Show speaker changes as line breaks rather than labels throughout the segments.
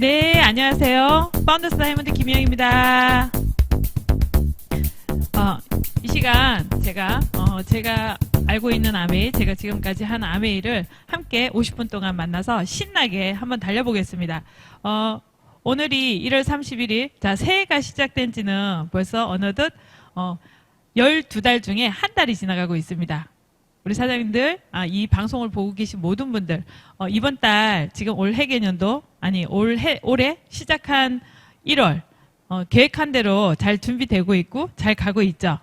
네, 안녕하세요. 파운더스 다이아몬드 김희영입니다. 이 시간 제가 알고 있는 아메이, 제가 지금까지 한 아메이를 함께 50분 동안 만나서 신나게 한번 달려보겠습니다. 오늘이 1월 31일, 자, 새해가 시작된 지는 벌써 어느덧 12달 중에 한 달이 지나가고 있습니다. 우리 사장님들, 이 방송을 보고 계신 모든 분들, 이번 달 지금 올 해개년도, 아니 올해 시작한 1월 계획한 대로 잘 준비되고 있고 잘 가고 있죠.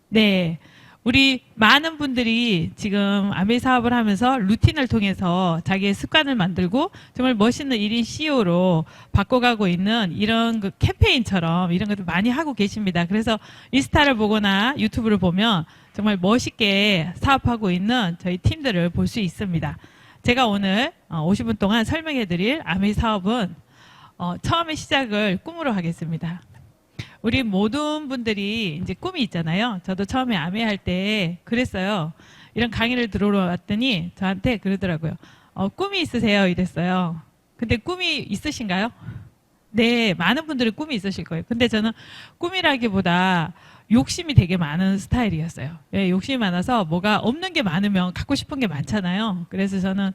네, 우리 많은 분들이 지금 아메이 사업을 하면서 루틴을 통해서 자기의 습관을 만들고 정말 멋있는 1인 CEO로 바꿔가고 있는 이런 그 캠페인처럼 이런 것들 많이 하고 계십니다. 그래서 인스타를 보거나 유튜브를 보면 정말 멋있게 사업하고 있는 저희 팀들을 볼 수 있습니다. 제가 오늘 50분 동안 설명해 드릴 아메이 사업은 처음에 시작을 꿈으로 하겠습니다. 우리 모든 분들이 이제 꿈이 있잖아요. 저도 처음에 아메이 할 때 그랬어요. 이런 강의를 들어오러 왔더니 저한테 그러더라고요. 꿈이 있으세요? 이랬어요. 근데 꿈이 있으신가요? 네, 많은 분들이 꿈이 있으실 거예요. 근데 저는 꿈이라기보다 욕심이 되게 많은 스타일이었어요. 예, 욕심이 많아서 뭐가 없는 게 많으면 갖고 싶은 게 많잖아요. 그래서 저는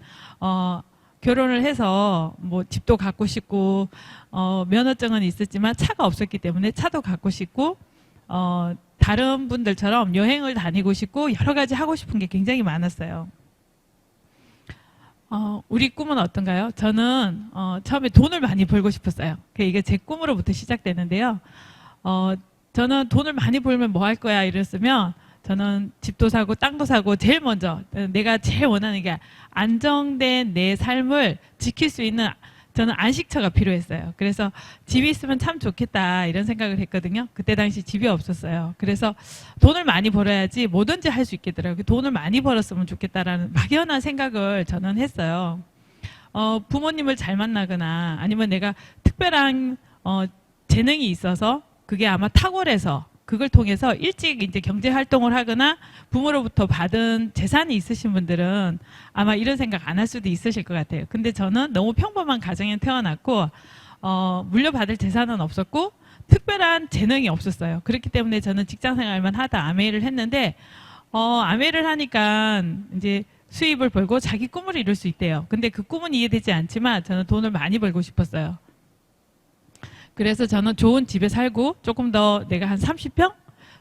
결혼을 해서 뭐 집도 갖고 싶고 면허증은 있었지만 차가 없었기 때문에 차도 갖고 싶고 다른 분들처럼 여행을 다니고 싶고 여러 가지 하고 싶은 게 굉장히 많았어요. 우리 꿈은 어떤가요? 저는 처음에 돈을 많이 벌고 싶었어요. 이게 제 꿈으로부터 시작되는데요. 저는 돈을 많이 벌면 뭐 할 거야 이랬으면 저는 집도 사고 땅도 사고 제일 먼저 내가 제일 원하는 게 안정된 내 삶을 지킬 수 있는 저는 안식처가 필요했어요. 그래서 집이 있으면 참 좋겠다 이런 생각을 했거든요. 그때 당시 집이 없었어요. 그래서 돈을 많이 벌어야지 뭐든지 할 수 있겠더라고요. 돈을 많이 벌었으면 좋겠다라는 막연한 생각을 저는 했어요. 부모님을 잘 만나거나 아니면 내가 특별한 재능이 있어서 그게 아마 탁월해서 그걸 통해서 일찍 이제 경제 활동을 하거나 부모로부터 받은 재산이 있으신 분들은 아마 이런 생각 안 할 수도 있으실 것 같아요. 근데 저는 너무 평범한 가정에 태어났고 물려받을 재산은 없었고 특별한 재능이 없었어요. 그렇기 때문에 저는 직장 생활만 하다 아메이를 했는데 아메이를 하니까 이제 수입을 벌고 자기 꿈을 이룰 수 있대요. 근데 그 꿈은 이해되지 않지만 저는 돈을 많이 벌고 싶었어요. 그래서 저는 좋은 집에 살고 조금 더 내가 한 30평?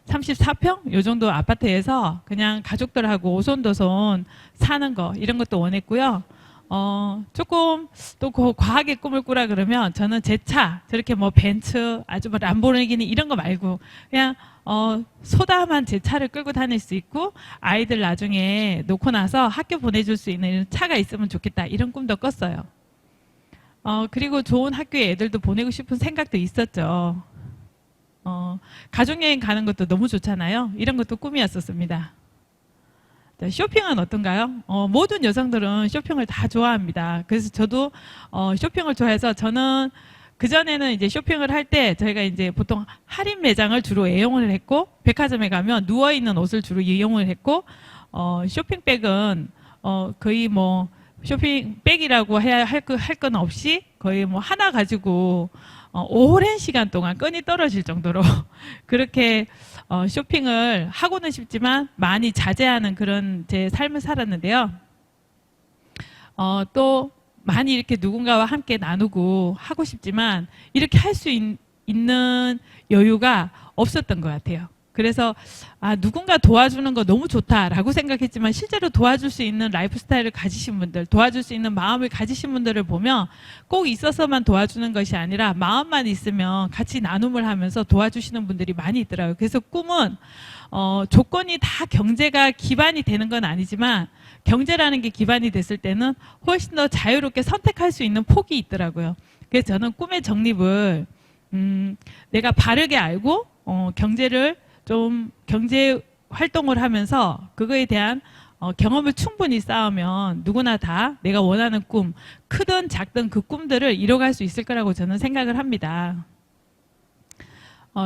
34평? 요 정도 아파트에서 그냥 가족들하고 오손도손 사는 거 이런 것도 원했고요. 조금 또 과하게 꿈을 꾸라 그러면 저는 제 차 저렇게 뭐 벤츠 아주 뭐 람보르기니 이런 거 말고 그냥 소담한 제 차를 끌고 다닐 수 있고 아이들 나중에 놓고 나서 학교 보내줄 수 있는 이런 차가 있으면 좋겠다 이런 꿈도 꿨어요. 그리고 좋은 학교에 애들도 보내고 싶은 생각도 있었죠. 가족여행 가는 것도 너무 좋잖아요. 이런 것도 꿈이었었습니다. 쇼핑은 어떤가요? 모든 여성들은 쇼핑을 다 좋아합니다. 그래서 저도 쇼핑을 좋아해서 저는 그전에는 이제 쇼핑을 할 때 저희가 이제 보통 할인 매장을 주로 애용을 했고 백화점에 가면 누워있는 옷을 주로 이용을 했고 쇼핑백은 거의 뭐 쇼핑백이라고 해야 할 건 없이 거의 뭐 하나 가지고 오랜 시간 동안 끈이 떨어질 정도로 그렇게 쇼핑을 하고는 싶지만 많이 자제하는 그런 제 삶을 살았는데요. 또 많이 이렇게 누군가와 함께 나누고 하고 싶지만 이렇게 할 수 있는 여유가 없었던 것 같아요. 그래서 누군가 도와주는 거 너무 좋다라고 생각했지만 실제로 도와줄 수 있는 라이프 스타일을 가지신 분들, 도와줄 수 있는 마음을 가지신 분들을 보면 꼭 있어서만 도와주는 것이 아니라 마음만 있으면 같이 나눔을 하면서 도와주시는 분들이 많이 있더라고요. 그래서 꿈은 조건이 다 경제가 기반이 되는 건 아니지만 경제라는 게 기반이 됐을 때는 훨씬 더 자유롭게 선택할 수 있는 폭이 있더라고요. 그래서 저는 꿈의 정립을 내가 바르게 알고 경제를 좀 경제 활동을 하면서 그거에 대한 경험을 충분히 쌓으면 누구나 다 내가 원하는 꿈, 크든 작든 그 꿈들을 이뤄갈 수 있을 거라고 저는 생각을 합니다.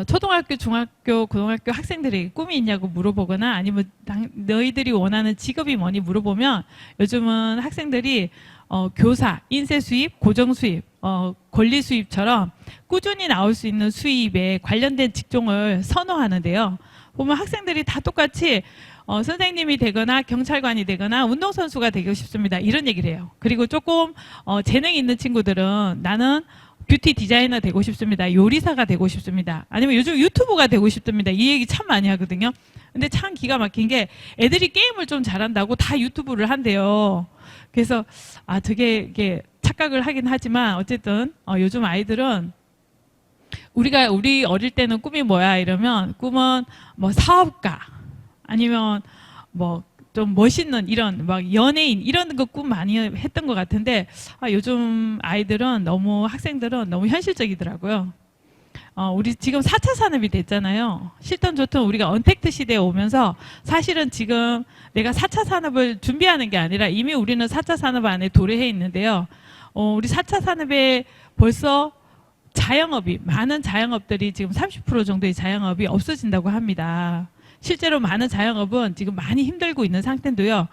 초등학교, 중학교, 고등학교 학생들에게 꿈이 있냐고 물어보거나 아니면 너희들이 원하는 직업이 뭐니 물어보면 요즘은 학생들이 교사, 인쇄 수입, 고정 수입, 권리 수입처럼 꾸준히 나올 수 있는 수입에 관련된 직종을 선호하는데요. 보면 학생들이 다 똑같이 선생님이 되거나 경찰관이 되거나 운동선수가 되고 싶습니다. 이런 얘기를 해요. 그리고 조금 재능이 있는 친구들은 나는 뷰티 디자이너 되고 싶습니다. 요리사가 되고 싶습니다. 아니면 요즘 유튜버가 되고 싶습니다. 이 얘기 참 많이 하거든요. 근데 참 기가 막힌 게 애들이 게임을 좀 잘한다고 다 유튜브를 한대요. 그래서 저게 이게 착각을 하긴 하지만 어쨌든 요즘 아이들은 우리 어릴 때는 꿈이 뭐야 이러면 꿈은 뭐 사업가 아니면 뭐 좀 멋있는 이런 막 연예인 이런 거 꿈 많이 했던 것 같은데 요즘 아이들은 학생들은 너무 현실적이더라고요. 우리 지금 4차 산업이 됐잖아요. 싫든 좋든 우리가 언택트 시대에 오면서 사실은 지금 내가 4차 산업을 준비하는 게 아니라 이미 우리는 4차 산업 안에 도래해 있는데요. 우리 4차 산업에 벌써 많은 자영업들이 지금 30% 정도의 자영업이 없어진다고 합니다. 실제로 많은 자영업은 지금 많이 힘들고 있는 상태인데요.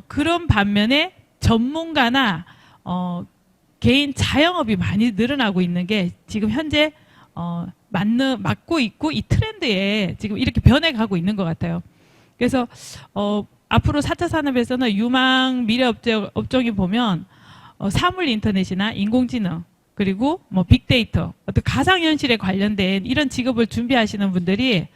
그런 반면에 전문가나 개인 자영업이 많이 늘어나고 있는 게 지금 현재 맞고 있고 이 트렌드에 지금 이렇게 변해가고 있는 것 같아요. 그래서 앞으로 4차 산업에서는 유망 미래 업종이 보면 사물 인터넷이나 인공지능 그리고 뭐 빅데이터 어떤 가상현실에 관련된 이런 직업을 준비하시는 분들이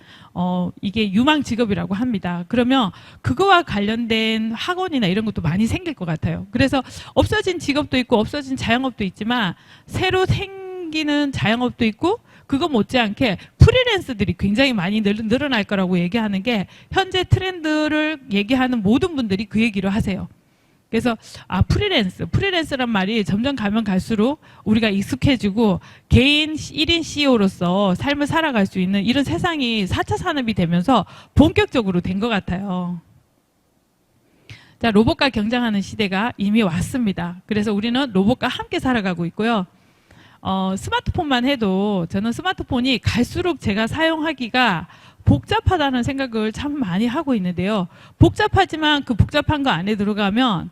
이게 유망 직업이라고 합니다. 그러면 그거와 관련된 학원이나 이런 것도 많이 생길 것 같아요. 그래서 없어진 직업도 있고 없어진 자영업도 있지만 새로 생기는 자영업도 있고 그거 못지않게 프리랜서들이 굉장히 많이 늘어날 거라고 얘기하는 게 현재 트렌드를 얘기하는 모든 분들이 그 얘기를 하세요. 그래서 프리랜서란 말이 점점 가면 갈수록 우리가 익숙해지고 개인 1인 CEO로서 삶을 살아갈 수 있는 이런 세상이 4차 산업이 되면서 본격적으로 된 것 같아요. 자, 로봇과 경쟁하는 시대가 이미 왔습니다. 그래서 우리는 로봇과 함께 살아가고 있고요. 스마트폰만 해도 저는 스마트폰이 갈수록 제가 사용하기가 복잡하다는 생각을 참 많이 하고 있는데요. 복잡하지만 그 복잡한 거 안에 들어가면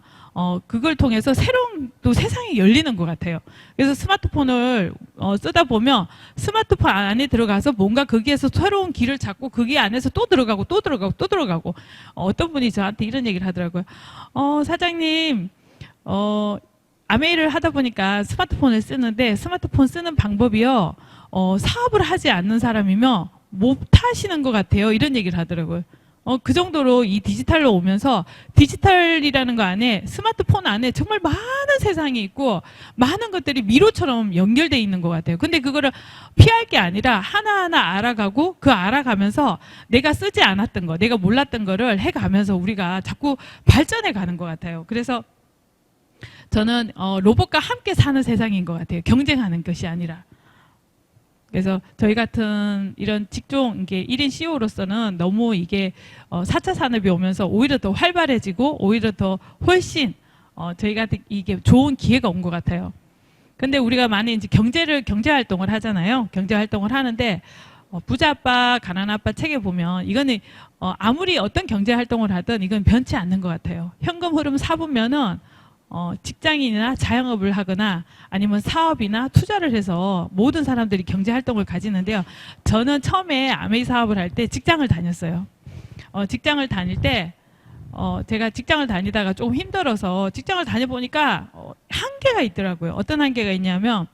그걸 통해서 새로운 또 세상이 열리는 것 같아요. 그래서 스마트폰을 쓰다 보면 스마트폰 안에 들어가서 뭔가 거기에서 새로운 길을 찾고 거기 안에서 또 들어가고 또 들어가고 또 들어가고 어떤 분이 저한테 이런 얘기를 하더라고요. 사장님 아메이를 하다 보니까 스마트폰을 쓰는데 스마트폰 쓰는 방법이요. 사업을 하지 않는 사람이면 못 하시는 것 같아요. 이런 얘기를 하더라고요. 그 정도로 이 디지털로 오면서 디지털이라는 거 안에 스마트폰 안에 정말 많은 세상이 있고 많은 것들이 미로처럼 연결되어 있는 것 같아요. 근데 그거를 피할 게 아니라 하나하나 알아가고 그 알아가면서 내가 쓰지 않았던 거, 내가 몰랐던 거를 해가면서 우리가 자꾸 발전해 가는 것 같아요. 그래서 저는 로봇과 함께 사는 세상인 것 같아요. 경쟁하는 것이 아니라. 그래서 저희 같은 이런 직종, 이게 1인 CEO로서는 너무 이게 4차 산업이 오면서 오히려 더 활발해지고 오히려 더 훨씬 저희가 이게 좋은 기회가 온 것 같아요. 근데 우리가 많이 이제 경제 활동을 하잖아요. 경제 활동을 하는데 부자 아빠, 가난 아빠 책에 보면 이거는 아무리 어떤 경제 활동을 하든 이건 변치 않는 것 같아요. 현금 흐름 사보면은 직장인이나 자영업을 하거나 아니면 사업이나 투자를 해서 모든 사람들이 경제 활동을 가지는데요. 저는 처음에 아메이 사업을 할 때 직장을 다녔어요. 직장을 다닐 때 제가 직장을 다니다가 조금 힘들어서 직장을 다녀보니까 한계가 있더라고요. 어떤 한계가 있냐면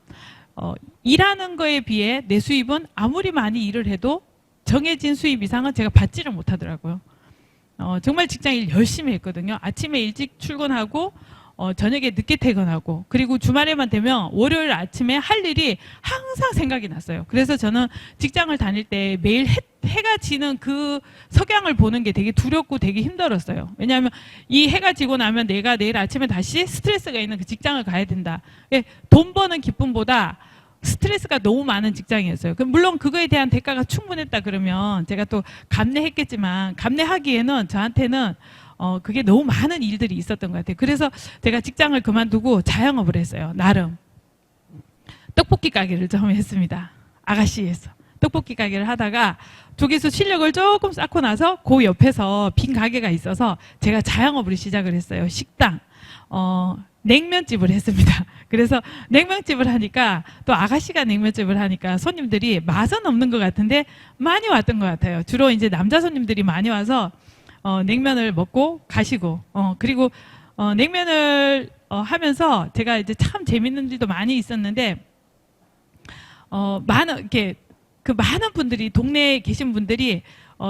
일하는 거에 비해 내 수입은 아무리 많이 일을 해도 정해진 수입 이상은 제가 받지를 못하더라고요. 정말 직장 일 열심히 했거든요. 아침에 일찍 출근하고 저녁에 늦게 퇴근하고 그리고 주말에만 되면 월요일 아침에 할 일이 항상 생각이 났어요. 그래서 저는 직장을 다닐 때 매일 해가 지는 그 석양을 보는 게 되게 두렵고 되게 힘들었어요. 왜냐하면 이 해가 지고 나면 내가 내일 아침에 다시 스트레스가 있는 그 직장을 가야 된다. 돈 버는 기쁨보다 스트레스가 너무 많은 직장이었어요. 물론 그거에 대한 대가가 충분했다 그러면 제가 또 감내했겠지만 감내하기에는 저한테는 그게 너무 많은 일들이 있었던 것 같아요. 그래서 제가 직장을 그만두고 자영업을 했어요. 나름. 떡볶이 가게를 처음에 했습니다. 아가씨에서. 떡볶이 가게를 하다가 쪽에서 실력을 조금 쌓고 나서 그 옆에서 빈 가게가 있어서 제가 자영업을 시작을 했어요. 식당. 냉면집을 했습니다. 그래서 냉면집을 하니까 또 아가씨가 냉면집을 하니까 손님들이 맛은 없는 것 같은데 많이 왔던 것 같아요. 주로 이제 남자 손님들이 많이 와서 냉면을 먹고 가시고 그리고 냉면을 하면서 제가 이제 참 재밌는 일도 많이 있었는데 많은 이렇게 그 많은 분들이 동네에 계신 분들이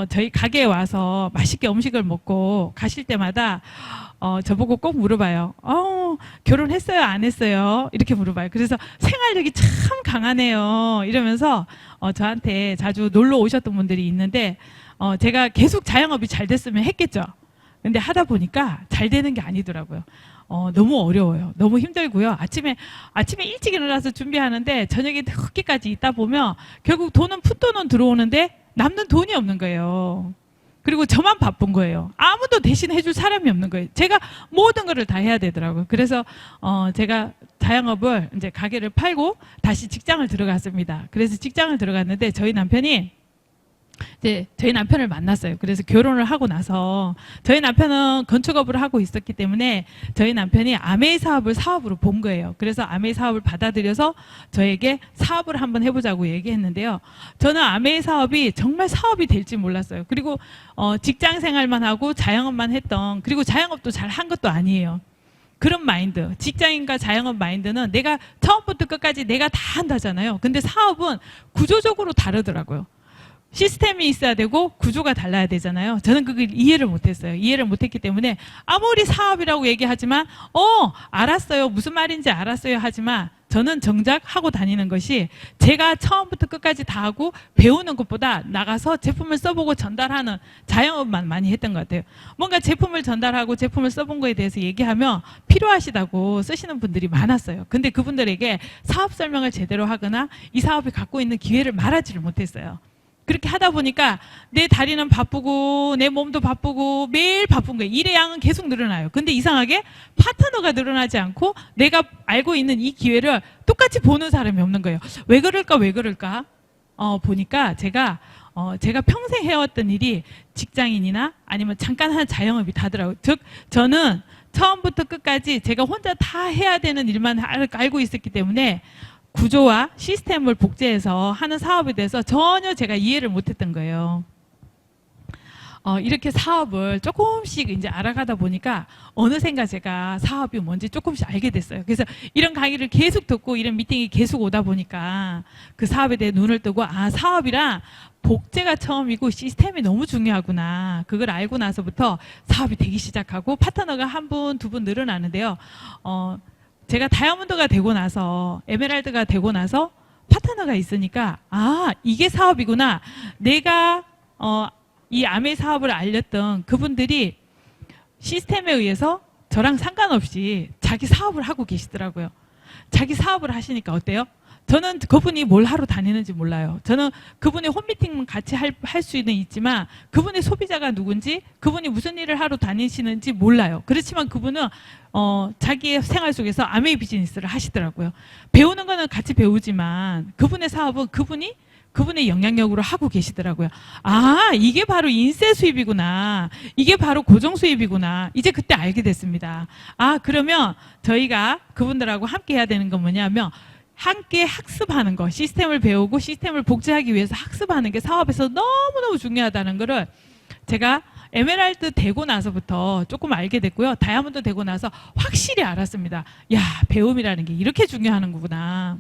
저희 가게에 와서 맛있게 음식을 먹고 가실 때마다 저보고 꼭 물어봐요. 결혼했어요? 안 했어요? 이렇게 물어봐요. 그래서 생활력이 참 강하네요. 이러면서 저한테 자주 놀러 오셨던 분들이 있는데 제가 계속 자영업이 잘 됐으면 했겠죠. 근데 하다 보니까 잘 되는 게 아니더라고요. 너무 어려워요. 너무 힘들고요. 아침에 일찍 일어나서 준비하는데 저녁에 늦게까지 있다 보면 결국 푼돈은 들어오는데 남는 돈이 없는 거예요. 그리고 저만 바쁜 거예요. 아무도 대신 해줄 사람이 없는 거예요. 제가 모든 거를 다 해야 되더라고요. 그래서 제가 자영업을 이제 가게를 팔고 다시 직장을 들어갔습니다. 그래서 직장을 들어갔는데 저희 남편이 이제 저희 남편을 만났어요. 그래서 결혼을 하고 나서 저희 남편은 건축업을 하고 있었기 때문에 저희 남편이 아메이 사업을 사업으로 본 거예요. 그래서 아메이 사업을 받아들여서 저에게 사업을 한번 해보자고 얘기했는데요. 저는 아메이 사업이 정말 사업이 될지 몰랐어요. 그리고 직장 생활만 하고 자영업만 했던, 그리고 자영업도 잘 한 것도 아니에요. 그런 마인드, 직장인과 자영업 마인드는 내가 처음부터 끝까지 내가 다 한다잖아요. 근데 사업은 구조적으로 다르더라고요. 시스템이 있어야 되고 구조가 달라야 되잖아요. 저는 그걸 이해를 못했어요. 이해를 못했기 때문에 아무리 사업이라고 얘기하지만 알았어요. 무슨 말인지 알았어요. 하지만 저는 정작 하고 다니는 것이 제가 처음부터 끝까지 다 하고 배우는 것보다 나가서 제품을 써보고 전달하는 자영업만 많이 했던 것 같아요. 뭔가 제품을 전달하고 제품을 써본 거에 대해서 얘기하면 필요하시다고 쓰시는 분들이 많았어요. 근데 그분들에게 사업 설명을 제대로 하거나 이 사업이 갖고 있는 기회를 말하지를 못했어요. 그렇게 하다 보니까 내 다리는 바쁘고 내 몸도 바쁘고 매일 바쁜 거예요. 일의 양은 계속 늘어나요. 근데 이상하게 파트너가 늘어나지 않고 내가 알고 있는 이 기회를 똑같이 보는 사람이 없는 거예요. 왜 그럴까? 보니까 제가 평생 해왔던 일이 직장인이나 아니면 잠깐 한 자영업이 다더라고요. 즉 저는 처음부터 끝까지 제가 혼자 다 해야 되는 일만 알고 있었기 때문에 구조와 시스템을 복제해서 하는 사업에 대해서 전혀 제가 이해를 못했던 거예요. 이렇게 사업을 조금씩 이제 알아가다 보니까 어느샌가 제가 사업이 뭔지 조금씩 알게 됐어요. 그래서 이런 강의를 계속 듣고 이런 미팅이 계속 오다 보니까 그 사업에 대해 눈을 뜨고 사업이랑 복제가 처음이고 시스템이 너무 중요하구나. 그걸 알고 나서부터 사업이 되기 시작하고 파트너가 한 분, 두 분 늘어나는데요. 제가 다이아몬드가 되고 나서 에메랄드가 되고 나서 파트너가 있으니까 이게 사업이구나. 내가 이 아메 사업을 알렸던 그분들이 시스템에 의해서 저랑 상관없이 자기 사업을 하고 계시더라고요. 자기 사업을 하시니까 어때요? 저는 그분이 뭘 하러 다니는지 몰라요. 저는 그분의 홈미팅만 같이 할 수는 있지만 그분의 소비자가 누군지, 그분이 무슨 일을 하러 다니시는지 몰라요. 그렇지만 그분은 자기의 생활 속에서 아메이 비즈니스를 하시더라고요. 배우는 거는 같이 배우지만 그분의 사업은 그분의 영향력으로 하고 계시더라고요. 이게 바로 인세 수입이구나. 이게 바로 고정 수입이구나. 이제 그때 알게 됐습니다. 그러면 저희가 그분들하고 함께 해야 되는 건 뭐냐면 함께 학습하는 거, 시스템을 배우고 시스템을 복제하기 위해서 학습하는 게 사업에서 너무너무 중요하다는 거를 제가 에메랄드 되고 나서부터 조금 알게 됐고요. 다이아몬드 되고 나서 확실히 알았습니다. 배움이라는 게 이렇게 중요한 거구나.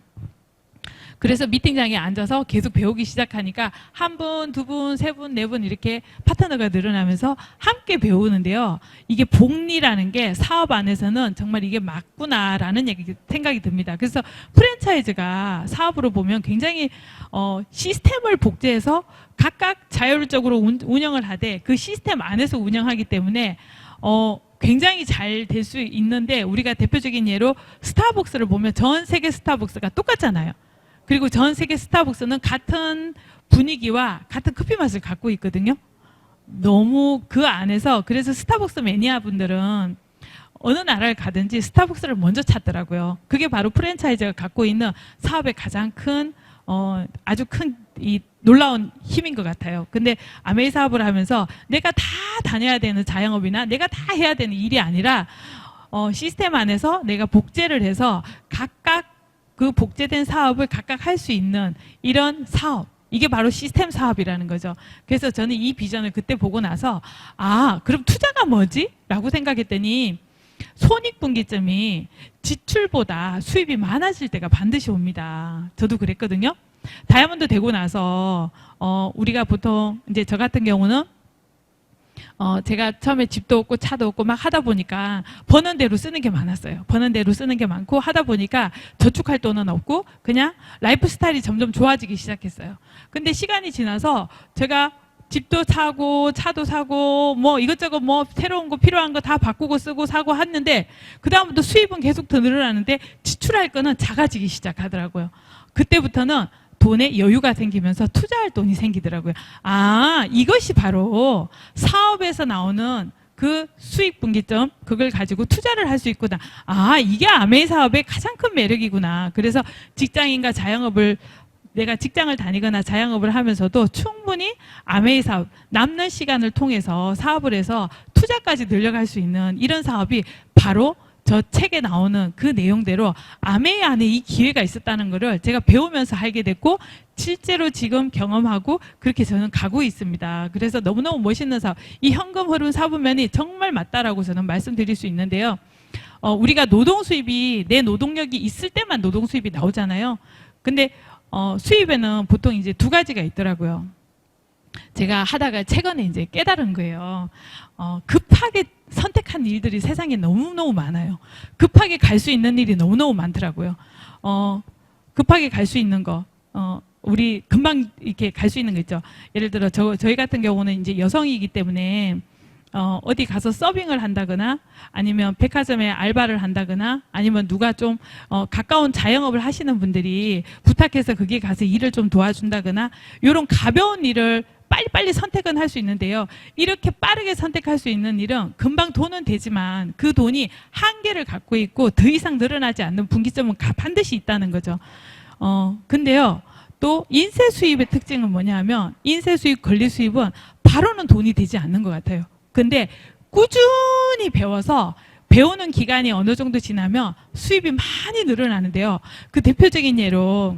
그래서 미팅장에 앉아서 계속 배우기 시작하니까 한 분, 두 분, 세 분, 네 분 이렇게 파트너가 늘어나면서 함께 배우는데요. 이게 복리라는 게 사업 안에서는 정말 이게 맞구나라는 생각이 듭니다. 그래서 프랜차이즈가 사업으로 보면 굉장히 시스템을 복제해서 각각 자율적으로 운영을 하되 그 시스템 안에서 운영하기 때문에 굉장히 잘 될 수 있는데, 우리가 대표적인 예로 스타벅스를 보면 전 세계 스타벅스가 똑같잖아요. 그리고 전 세계 스타벅스는 같은 분위기와 같은 커피 맛을 갖고 있거든요. 너무 그 안에서, 그래서 스타벅스 매니아 분들은 어느 나라를 가든지 스타벅스를 먼저 찾더라고요. 그게 바로 프랜차이즈가 갖고 있는 사업의 가장 큰 아주 큰 이 놀라운 힘인 것 같아요. 근데 아메이 사업을 하면서 내가 다 다녀야 되는 자영업이나 내가 다 해야 되는 일이 아니라 시스템 안에서 내가 복제를 해서 각각 그 복제된 사업을 각각 할 수 있는 이런 사업, 이게 바로 시스템 사업이라는 거죠. 그래서 저는 이 비전을 그때 보고 나서 그럼 투자가 뭐지? 라고 생각했더니 손익분기점이 지출보다 수입이 많아질 때가 반드시 옵니다. 저도 그랬거든요. 다이아몬드 되고 나서 우리가 보통 이제 저 같은 경우는 제가 처음에 집도 없고 차도 없고 막 하다 보니까 버는 대로 쓰는 게 많았어요. 버는 대로 쓰는 게 많고 하다 보니까 저축할 돈은 없고 그냥 라이프 스타일이 점점 좋아지기 시작했어요. 근데 시간이 지나서 제가 집도 사고 차도 사고 뭐 이것저것 뭐 새로운 거 필요한 거 다 바꾸고 쓰고 사고 했는데 그 다음부터 수입은 계속 더 늘어나는데 지출할 거는 작아지기 시작하더라고요. 그때부터는 돈에 여유가 생기면서 투자할 돈이 생기더라고요. 이것이 바로 사업에서 나오는 그 수익 분기점, 그걸 가지고 투자를 할 수 있구나. 이게 아메이 사업의 가장 큰 매력이구나. 그래서 직장인과 자영업을, 내가 직장을 다니거나 자영업을 하면서도 충분히 아메이 사업, 남는 시간을 통해서 사업을 해서 투자까지 늘려갈 수 있는 이런 사업이 바로 저 책에 나오는 그 내용대로 아메이 안에 이 기회가 있었다는 거를 제가 배우면서 알게 됐고 실제로 지금 경험하고 그렇게 저는 가고 있습니다. 그래서 너무너무 멋있는 사업, 이 현금 흐름 사부면이 정말 맞다라고 저는 말씀드릴 수 있는데요. 우리가 노동 수입이, 내 노동력이 있을 때만 노동 수입이 나오잖아요. 근데 수입에는 보통 이제 두 가지가 있더라고요. 제가 하다가 최근에 이제 깨달은 거예요. 급하게 선택한 일들이 세상에 너무너무 많아요. 급하게 갈 수 있는 일이 너무너무 많더라고요. 급하게 갈 수 있는 거, 우리 금방 이렇게 갈 수 있는 거 있죠. 예를 들어 저희 같은 경우는 이제 여성이기 때문에 어디 가서 서빙을 한다거나 아니면 백화점에 알바를 한다거나 아니면 누가 좀 가까운 자영업을 하시는 분들이 부탁해서 거기에 가서 일을 좀 도와준다거나 이런 가벼운 일을 빨리빨리 선택은 할 수 있는데요. 이렇게 빠르게 선택할 수 있는 일은 금방 돈은 되지만 그 돈이 한계를 갖고 있고 더 이상 늘어나지 않는 분기점은 반드시 있다는 거죠. 근데요. 또 인쇄 수입의 특징은 뭐냐 하면 인쇄 수입, 권리 수입은 바로는 돈이 되지 않는 것 같아요. 근데 꾸준히 배워서 배우는 기간이 어느 정도 지나면 수입이 많이 늘어나는데요. 그 대표적인 예로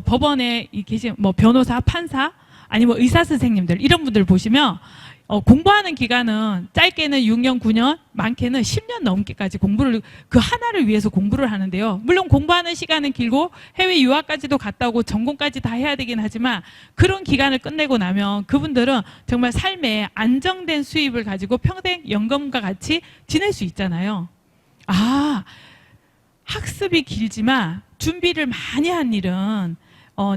법원에 계신 뭐 변호사, 판사, 아니면 의사 선생님들 이런 분들 보시면 공부하는 기간은 짧게는 6년, 9년, 많게는 10년 넘게까지 공부를 그 하나를 위해서 공부를 하는데요. 물론 공부하는 시간은 길고 해외 유학까지도 갔다 오고 전공까지 다 해야 되긴 하지만 그런 기간을 끝내고 나면 그분들은 정말 삶에 안정된 수입을 가지고 평생 연금과 같이 지낼 수 있잖아요. 학습이 길지만 준비를 많이 한 일은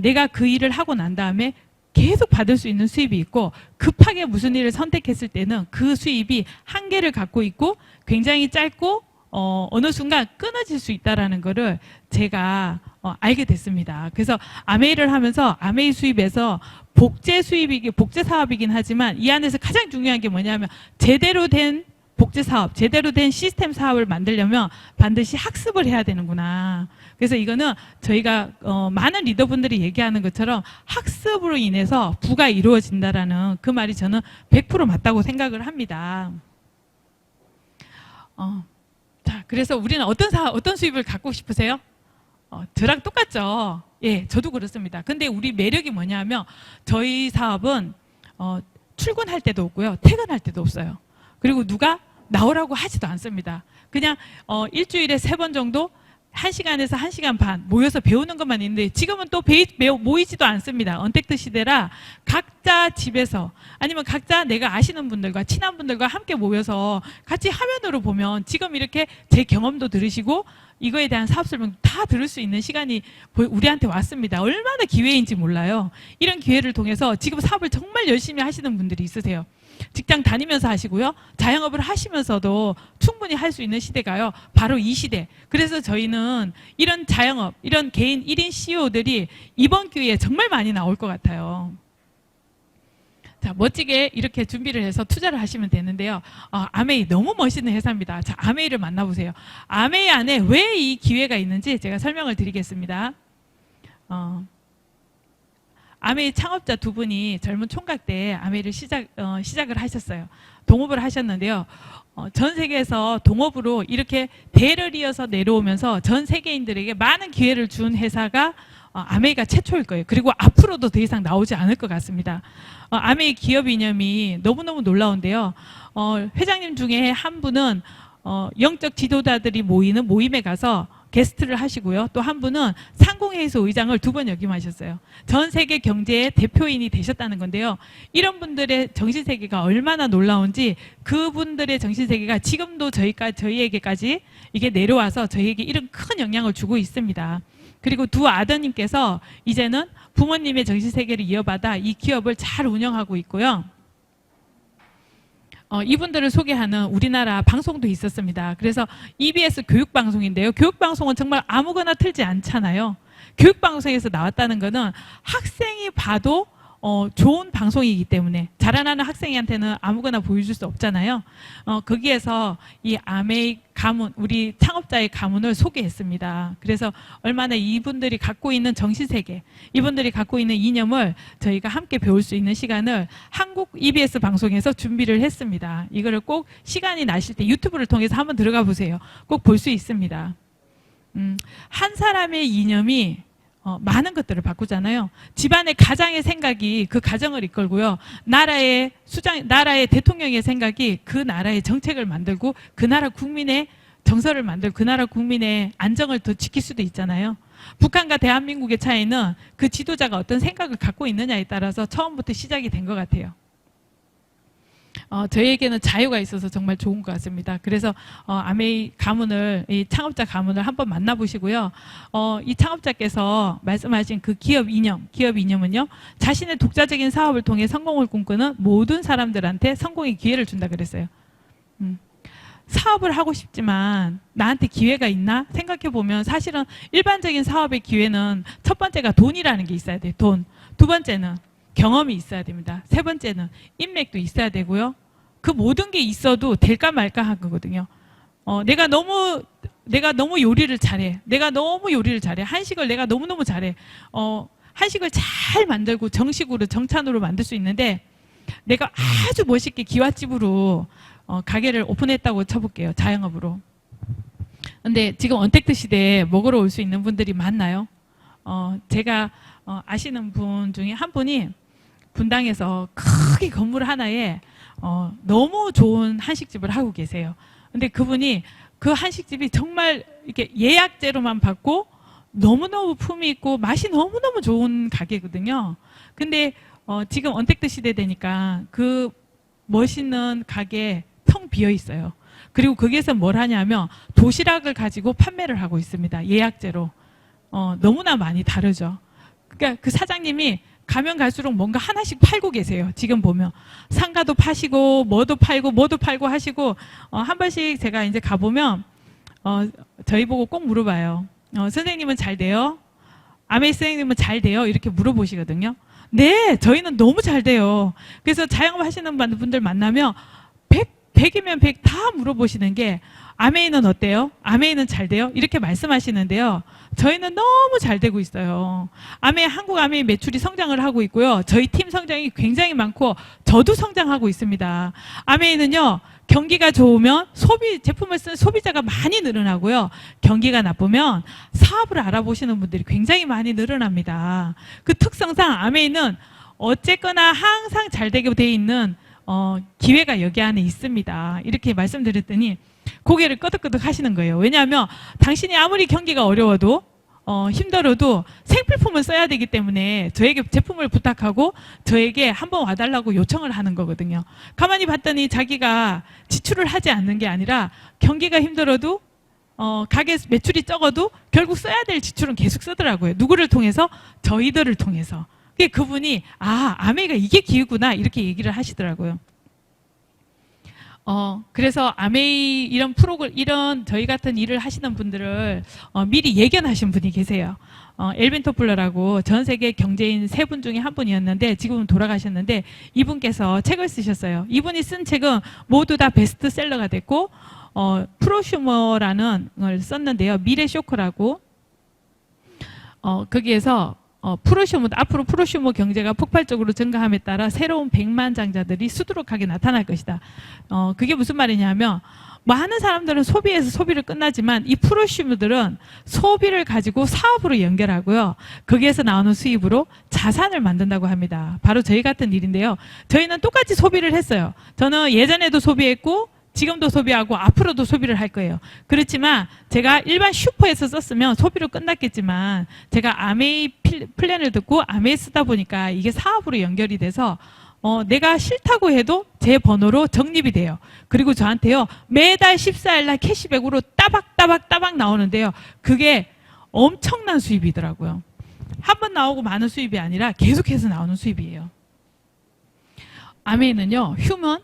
내가 그 일을 하고 난 다음에 계속 받을 수 있는 수입이 있고 급하게 무슨 일을 선택했을 때는 그 수입이 한계를 갖고 있고 굉장히 짧고 어느 순간 끊어질 수 있다는 거를 제가 알게 됐습니다. 그래서 아메이를 하면서 아메이 수입에서 복제 수입이기 복제 사업이긴 하지만 이 안에서 가장 중요한 게 뭐냐면 제대로 된 복제 사업, 제대로 된 시스템 사업을 만들려면 반드시 학습을 해야 되는구나. 그래서 이거는 저희가 많은 리더분들이 얘기하는 것처럼 학습으로 인해서 부가 이루어진다라는 그 말이 저는 100% 맞다고 생각을 합니다. 자, 그래서 우리는 어떤 수입을 갖고 싶으세요? 저랑 똑같죠. 예, 저도 그렇습니다. 근데 우리 매력이 뭐냐면 저희 사업은 출근할 때도 없고요, 퇴근할 때도 없어요. 그리고 누가 나오라고 하지도 않습니다. 그냥 일주일에 3번 정도 1시간에서 1시간 반 모여서 배우는 것만 있는데 지금은 또 모이지도 않습니다. 언택트 시대라 각자 집에서 아니면 각자 내가 아시는 분들과 친한 분들과 함께 모여서 같이 화면으로 보면 지금 이렇게 제 경험도 들으시고 이거에 대한 사업 설명 다 들을 수 있는 시간이 우리한테 왔습니다. 얼마나 기회인지 몰라요. 이런 기회를 통해서 지금 사업을 정말 열심히 하시는 분들이 있으세요. 직장 다니면서 하시고요. 자영업을 하시면서도 충분히 할 수 있는 시대가요. 바로 이 시대. 그래서 저희는 이런 자영업, 이런 개인 1인 CEO들이 이번 기회에 정말 많이 나올 것 같아요. 자, 멋지게 이렇게 준비를 해서 투자를 하시면 되는데요. 아메이 너무 멋있는 회사입니다. 자, 아메이를 만나보세요. 아메이 안에 왜 이 기회가 있는지 제가 설명을 드리겠습니다. 아메이 창업자 두 분이 젊은 총각 때 아메이를 시작을 하셨어요. 동업을 하셨는데요. 전 세계에서 동업으로 이렇게 대를 이어서 내려오면서 전 세계인들에게 많은 기회를 준 회사가 아메이가 최초일 거예요. 그리고 앞으로도 더 이상 나오지 않을 것 같습니다. 아메이 기업 이념이 너무너무 놀라운데요. 회장님 중에 한 분은 영적 지도자들이 모이는 모임에 가서 게스트를 하시고요. 또 한 분은 상공회의소 의장을 2번 역임하셨어요. 전 세계 경제의 대표인이 되셨다는 건데요. 이런 분들의 정신세계가 얼마나 놀라운지 그분들의 정신세계가 지금도 저희에게까지 이게 내려와서 저희에게 이런 큰 영향을 주고 있습니다. 그리고 두 아드님께서 이제는 부모님의 정신세계를 이어받아 이 기업을 잘 운영하고 있고요. 이분들을 소개하는 우리나라 방송도 있었습니다. 그래서 EBS 교육방송인데요. 교육방송은 정말 아무거나 틀지 않잖아요. 교육방송에서 나왔다는 거는 학생이 봐도 좋은 방송이기 때문에 자라나는 학생한테는 아무거나 보여줄 수 없잖아요. 거기에서 이 아메이 가문, 우리 창업자의 가문을 소개했습니다. 그래서 얼마나 이분들이 갖고 있는 정신세계, 이분들이 갖고 있는 이념을 저희가 함께 배울 수 있는 시간을 한국 EBS 방송에서 준비를 했습니다. 이거를 꼭 시간이 나실 때 유튜브를 통해서 한번 들어가 보세요. 꼭 볼 수 있습니다. 한 사람의 이념이 많은 것들을 바꾸잖아요. 집안의 가장의 생각이 그 가정을 이끌고요. 나라의 대통령의 생각이 그 나라의 정책을 만들고 그 나라 국민의 정서를 만들고 그 나라 국민의 안정을 더 지킬 수도 있잖아요. 북한과 대한민국의 차이는 그 지도자가 어떤 생각을 갖고 있느냐에 따라서 처음부터 시작이 된 것 같아요. 저희에게는 자유가 있어서 정말 좋은 것 같습니다. 그래서 아메이 가문을, 이 창업자 가문을 한번 만나보시고요. 이 창업자께서 말씀하신 그 기업 이념은요. 자신의 독자적인 사업을 통해 성공을 꿈꾸는 모든 사람들한테 성공의 기회를 준다 그랬어요. 사업을 하고 싶지만 나한테 기회가 있나 생각해보면 사실은 일반적인 사업의 기회는 첫 번째가 돈이라는 게 있어야 돼요. 돈. 두 번째는 경험이 있어야 됩니다. 세 번째는 인맥도 있어야 되고요. 그 모든 게 있어도 될까 말까 한 거거든요. 내가 너무 요리를 잘해. 한식을 내가 너무너무 잘해. 한식을 잘 만들고 정식으로 정찬으로 만들 수 있는데 내가 아주 멋있게 기와집으로 가게를 오픈했다고 쳐볼게요. 자영업으로. 근데 지금 언택트 시대에 먹으러 올 수 있는 분들이 많나요? 제가 아시는 분 중에 한 분이 분당에서 크게 건물 하나에 너무 좋은 한식집을 하고 계세요. 근데 그분이 그 한식집이 정말 이렇게 예약제로만 받고 너무너무 품이 있고 맛이 너무너무 좋은 가게거든요. 근데 지금 언택트 시대 되니까 그 멋있는 가게 텅 비어 있어요. 그리고 거기에서 뭘 하냐면 도시락을 가지고 판매를 하고 있습니다. 예약제로. 너무나 많이 다르죠. 그러니까 그 사장님이 가면 갈수록 뭔가 하나씩 팔고 계세요. 지금 보면 상가도 파시고 뭐도 팔고 하시고 한 번씩 제가 이제 가보면 저희 보고 꼭 물어봐요. 선생님은 잘 돼요? 아메이 선생님은 잘 돼요? 이렇게 물어보시거든요. 네, 저희는 너무 잘 돼요. 그래서 자영업 하시는 분들 만나면 100이면 100 다 물어보시는 게 아메이는 어때요? 아메이는 잘 돼요? 이렇게 말씀하시는데요. 저희는 너무 잘 되고 있어요. 한국 아메이 매출이 성장을 하고 있고요. 저희 팀 성장이 굉장히 많고 저도 성장하고 있습니다. 아메이는요. 경기가 좋으면 제품을 쓰는 소비자가 많이 늘어나고요. 경기가 나쁘면 사업을 알아보시는 분들이 굉장히 많이 늘어납니다. 그 특성상 아메이는 어쨌거나 항상 잘 되게 돼 있는 기회가 여기 안에 있습니다. 이렇게 말씀드렸더니 고개를 끄덕끄덕 하시는 거예요. 왜냐하면 당신이 아무리 경기가 어려워도 힘들어도 생필품을 써야 되기 때문에 저에게 제품을 부탁하고 저에게 한번 와달라고 요청을 하는 거거든요. 가만히 봤더니 자기가 지출을 하지 않는 게 아니라 경기가 힘들어도 가게 매출이 적어도 결국 써야 될 지출은 계속 쓰더라고요. 누구를 통해서? 저희들을 통해서. 그분이 아메이가 이게 기회구나 이렇게 얘기를 하시더라고요. 그래서 아메이 이런 저희 같은 일을 하시는 분들을 미리 예견하신 분이 계세요. 엘빈 토플러라고 전 세계 경제인 3분 중에 한 분이었는데 지금은 돌아가셨는데 이분께서 책을 쓰셨어요. 이분이 쓴 책은 모두 다 베스트셀러가 됐고 프로슈머라는 걸 썼는데요. 미래 쇼크라고 거기에서 프로슈머, 앞으로 프로슈머 경제가 폭발적으로 증가함에 따라 새로운 백만장자들이 수두룩하게 나타날 것이다. 그게 무슨 말이냐면 많은 사람들은 소비에서 소비를 끝나지만 이 프로슈머들은 소비를 가지고 사업으로 연결하고요. 거기에서 나오는 수입으로 자산을 만든다고 합니다. 바로 저희 같은 일인데요. 저희는 똑같이 소비를 했어요. 저는 예전에도 소비했고 지금도 소비하고 앞으로도 소비를 할 거예요. 그렇지만 제가 일반 슈퍼에서 썼으면 소비로 끝났겠지만 제가 아메이 플랜을 듣고 아메이 쓰다 보니까 이게 사업으로 연결이 돼서 내가 싫다고 해도 제 번호로 적립이 돼요. 그리고 저한테요 매달 14일 날 캐시백으로 따박따박 나오는데요. 그게 엄청난 수입이더라고요. 한 번 나오고 많은 수입이 아니라 계속해서 나오는 수입이에요. 아메이는요 휴먼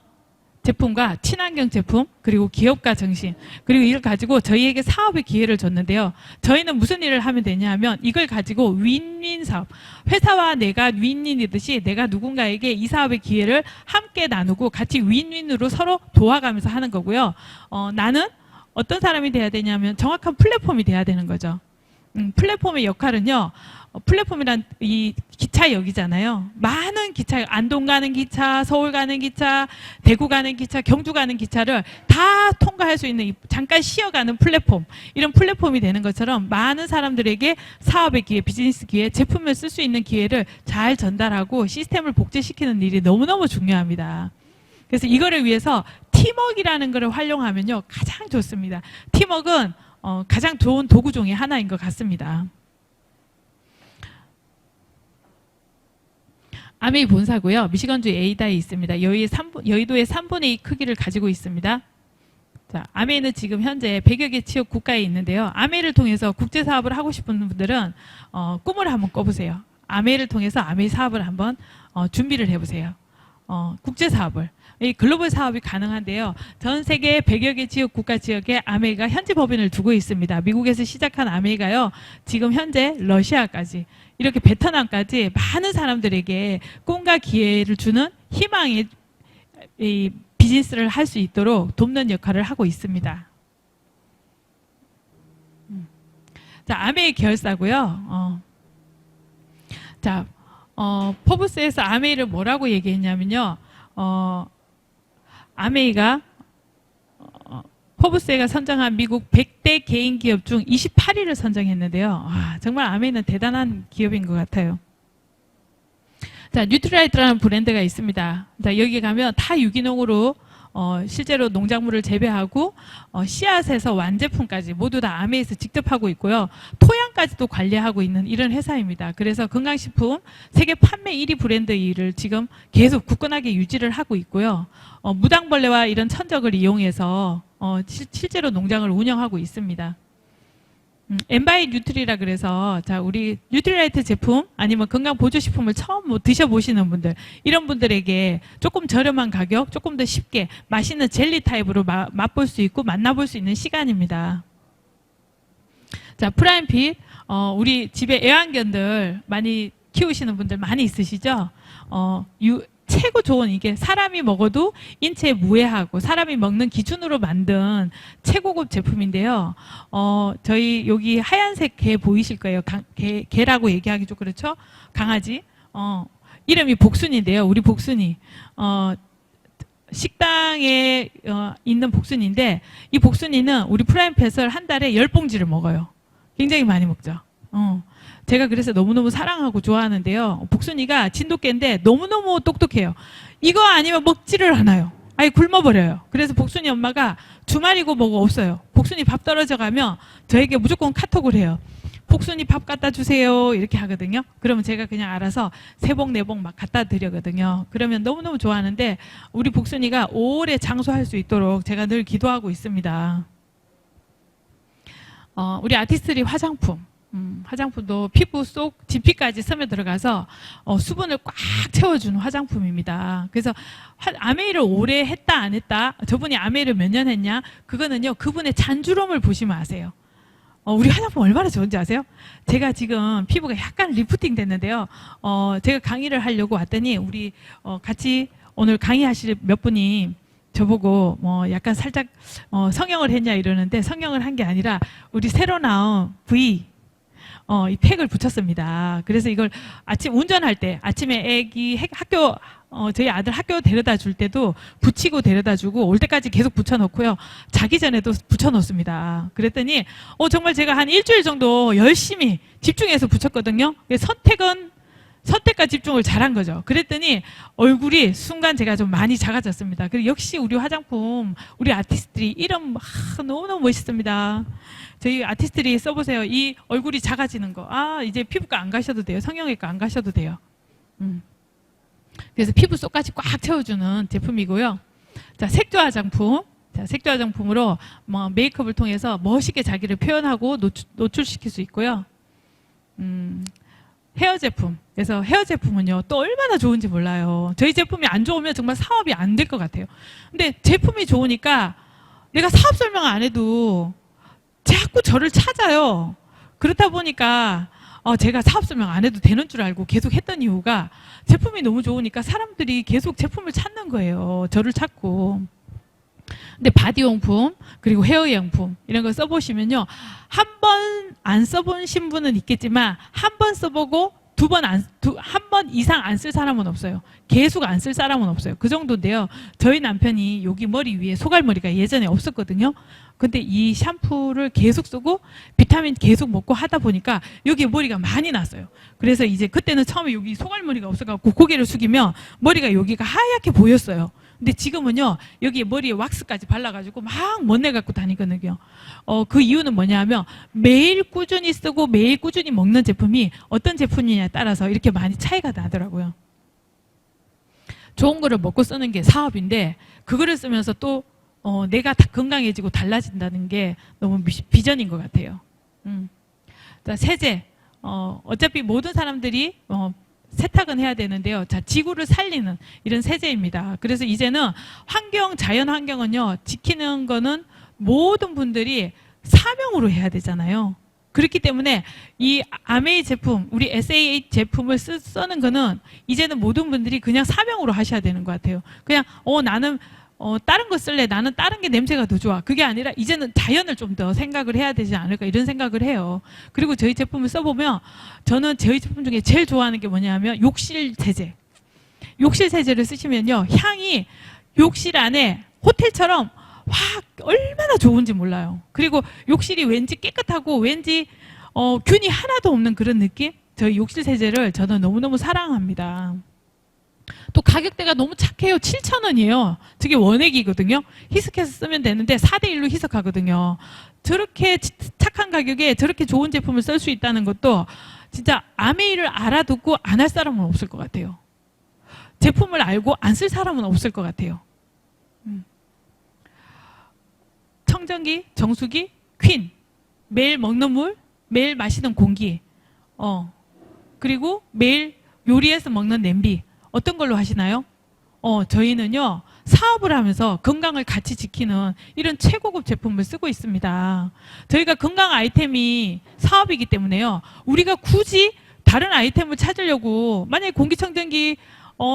제품과 친환경 제품 그리고 기업가 정신 그리고 이걸 가지고 저희에게 사업의 기회를 줬는데요. 저희는 무슨 일을 하면 되냐 하면 이걸 가지고 윈윈 사업 회사와 내가 윈윈이듯이 내가 누군가에게 이 사업의 기회를 함께 나누고 같이 윈윈으로 서로 도와가면서 하는 거고요. 나는 어떤 사람이 돼야 되냐면 정확한 플랫폼이 돼야 되는 거죠. 플랫폼의 역할은요. 플랫폼이란 이 기차역이잖아요. 많은 기차, 안동 가는 기차, 서울 가는 기차, 대구 가는 기차, 경주 가는 기차를 다 통과할 수 있는 잠깐 쉬어가는 플랫폼. 이런 플랫폼이 되는 것처럼 많은 사람들에게 사업의 기회, 비즈니스 기회, 제품을 쓸 수 있는 기회를 잘 전달하고 시스템을 복제시키는 일이 너무너무 중요합니다. 그래서 이거를 위해서 팀워크라는 것을 활용하면요. 가장 좋습니다. 팀워크는 가장 좋은 도구 중에 하나인 것 같습니다. 아메이 본사고요. 미시건주 에이다에 있습니다. 여의도의 3분의 2 크기를 가지고 있습니다. 자, 아메이는 지금 현재 100여 개 지역 국가에 있는데요. 아메이를 통해서 국제 사업을 하고 싶은 분들은 꿈을 한번 꿔보세요. 아메이를 통해서 아메이 사업을 한번 준비를 해보세요. 국제 사업을. 이 글로벌 사업이 가능한데요. 전 세계 100여 개 지역 국가 지역에 아메이가 현지 법인을 두고 있습니다. 미국에서 시작한 아메이가요. 지금 현재 러시아까지 이렇게 베트남까지 많은 사람들에게 꿈과 기회를 주는 희망의 이 비즈니스를 할 수 있도록 돕는 역할을 하고 있습니다. 자, 아메이 계열사고요. 자, 포브스에서 아메이를 뭐라고 얘기했냐면요. 아메이가 포브스가 선정한 미국 100대 개인 기업 중 28위를 선정했는데요. 정말 아메이는 대단한 기업인 것 같아요. 자, 뉴트라이트라는 브랜드가 있습니다. 자, 여기 가면 다 유기농으로 실제로 농작물을 재배하고 씨앗에서 완제품까지 모두 다 아메이에서 직접 하고 있고요. 토양까지도 관리하고 있는 이런 회사입니다. 그래서 건강식품 세계 판매 1위 브랜드를 지금 계속 굳건하게 유지를 하고 있고요. 무당벌레와 이런 천적을 이용해서 실제로 농장을 운영하고 있습니다. 엔바이 뉴트리라 그래서 자 우리 뉴트리라이트 제품 아니면 건강보조식품을 처음 드셔보시는 분들 이런 분들에게 조금 저렴한 가격 조금 더 쉽게 맛있는 젤리 타입으로 맛볼 수 있고 만나볼 수 있는 시간입니다. 자 프라임핏 우리 집에 애완견들 많이 키우시는 분들 많이 있으시죠? 최고 좋은 이게 사람이 먹어도 인체에 무해하고 사람이 먹는 기준으로 만든 최고급 제품인데요. 저희 여기 하얀색 개 보이실 거예요. 개라고 얘기하기 좀 그렇죠? 강아지. 이름이 복순인데요. 우리 복순이. 식당에 있는 복순인데 이 복순이는 우리 프라임펫을 한 달에 10봉지를 먹어요. 굉장히 많이 먹죠. 제가 그래서 너무너무 사랑하고 좋아하는데요. 복순이가 진돗개인데 너무너무 똑똑해요. 이거 아니면 먹지를 않아요. 아예 굶어버려요. 그래서 복순이 엄마가 주말이고 뭐고 없어요. 복순이 밥 떨어져 가면 저에게 무조건 카톡을 해요. 복순이 밥 갖다 주세요. 이렇게 하거든요. 그러면 제가 그냥 알아서 3봉, 4봉 막 갖다 드리거든요. 그러면 너무너무 좋아하는데 우리 복순이가 오래 장수할 수 있도록 제가 늘 기도하고 있습니다. 우리 아티스트리 화장품. 화장품도 피부 속 진피까지 스며들어가서 수분을 꽉 채워주는 화장품입니다. 그래서 아메이를 오래 했다 안 했다 저분이 아메이를 몇 년 했냐 그거는요 그분의 잔주름을 보시면 아세요. 우리 화장품 얼마나 좋은지 아세요? 제가 지금 피부가 약간 리프팅 됐는데요. 제가 강의를 하려고 왔더니 우리 같이 오늘 강의하실 몇 분이 저보고 뭐 약간 살짝 성형을 했냐 이러는데 성형을 한 게 아니라 우리 새로 나온 V 이 팩을 붙였습니다. 그래서 이걸 아침 운전할 때, 아침에 애기 학교, 저희 아들 학교 데려다 줄 때도 붙이고 데려다 주고 올 때까지 계속 붙여놓고요. 자기 전에도 붙여놓습니다. 그랬더니, 정말 제가 한 일주일 정도 열심히 집중해서 붙였거든요. 선택과 집중을 잘한 거죠. 그랬더니 얼굴이 순간 제가 좀 많이 작아졌습니다. 그리고 역시 우리 화장품, 우리 아티스트들이 이름 너무너무 멋있습니다. 저희 아티스트들이 써보세요. 이 얼굴이 작아지는 거. 이제 피부과 안 가셔도 돼요. 성형외과 안 가셔도 돼요. 그래서 피부 속까지 꽉 채워주는 제품이고요. 자, 색조 화장품. 자, 색조 화장품으로 메이크업을 통해서 멋있게 자기를 표현하고 노출시킬 수 있고요. 헤어 제품. 그래서 헤어 제품은요, 또 얼마나 좋은지 몰라요. 저희 제품이 안 좋으면 정말 사업이 안 될 것 같아요. 근데 제품이 좋으니까 내가 사업 설명 안 해도 자꾸 저를 찾아요. 그렇다 보니까 제가 사업 설명 안 해도 되는 줄 알고 계속 했던 이유가 제품이 너무 좋으니까 사람들이 계속 제품을 찾는 거예요. 저를 찾고. 근데 바디용품 그리고 헤어용품 이런 거 써보시면요, 한 번 안 써보신 분은 있겠지만 한 번 써보고 한 번 이상 안 쓸 사람은 없어요. 계속 안 쓸 사람은 없어요. 그 정도인데요. 저희 남편이 여기 머리 위에 소갈머리가 예전에 없었거든요. 근데 이 샴푸를 계속 쓰고 비타민 계속 먹고 하다 보니까 여기에 머리가 많이 났어요. 그래서 이제 그때는 처음에 여기 소갈머리가 없어갖고 고개를 숙이면 머리가 여기가 하얗게 보였어요. 근데 지금은요, 여기 머리에 왁스까지 발라가지고 막 멋내 갖고 다니거든요. 그 이유는 뭐냐면 매일 꾸준히 쓰고 매일 꾸준히 먹는 제품이 어떤 제품이냐에 따라서 이렇게 많이 차이가 나더라고요. 좋은 거를 먹고 쓰는 게 사업인데 그거를 쓰면서 또 내가 다 건강해지고 달라진다는 게 너무 비전인 것 같아요. 세제. 어차피 모든 사람들이 세탁은 해야 되는데요. 자, 지구를 살리는 이런 세제입니다. 그래서 이제는 자연 환경은요, 지키는 거는 모든 분들이 사명으로 해야 되잖아요. 그렇기 때문에 이 아메이 제품, 우리 SAA 제품을 쓰는 거는 이제는 모든 분들이 그냥 사명으로 하셔야 되는 것 같아요. 그냥 나는 다른 거 쓸래. 나는 다른 게 냄새가 더 좋아. 그게 아니라 이제는 자연을 좀 더 생각을 해야 되지 않을까 이런 생각을 해요. 그리고 저희 제품을 써보면 저는 저희 제품 중에 제일 좋아하는 게 뭐냐면 욕실 세제. 욕실 세제를 쓰시면요, 향이 욕실 안에 호텔처럼 확 얼마나 좋은지 몰라요. 그리고 욕실이 왠지 깨끗하고 왠지 균이 하나도 없는 그런 느낌? 저희 욕실 세제를 저는 너무너무 사랑합니다. 또 가격대가 너무 착해요. 7,000원이에요. 저게 원액이거든요. 희석해서 쓰면 되는데 4대1로 희석하거든요. 저렇게 착한 가격에 저렇게 좋은 제품을 쓸 수 있다는 것도 진짜 아메이를 알아듣고 안 할 사람은 없을 것 같아요. 제품을 알고 안 쓸 사람은 없을 것 같아요. 청정기, 정수기, 퀸. 매일 먹는 물, 매일 마시는 공기. 그리고 매일 요리해서 먹는 냄비. 어떤 걸로 하시나요? 저희는요, 사업을 하면서 건강을 같이 지키는 이런 최고급 제품을 쓰고 있습니다. 저희가 건강 아이템이 사업이기 때문에요, 우리가 굳이 다른 아이템을 찾으려고, 만약에 공기청정기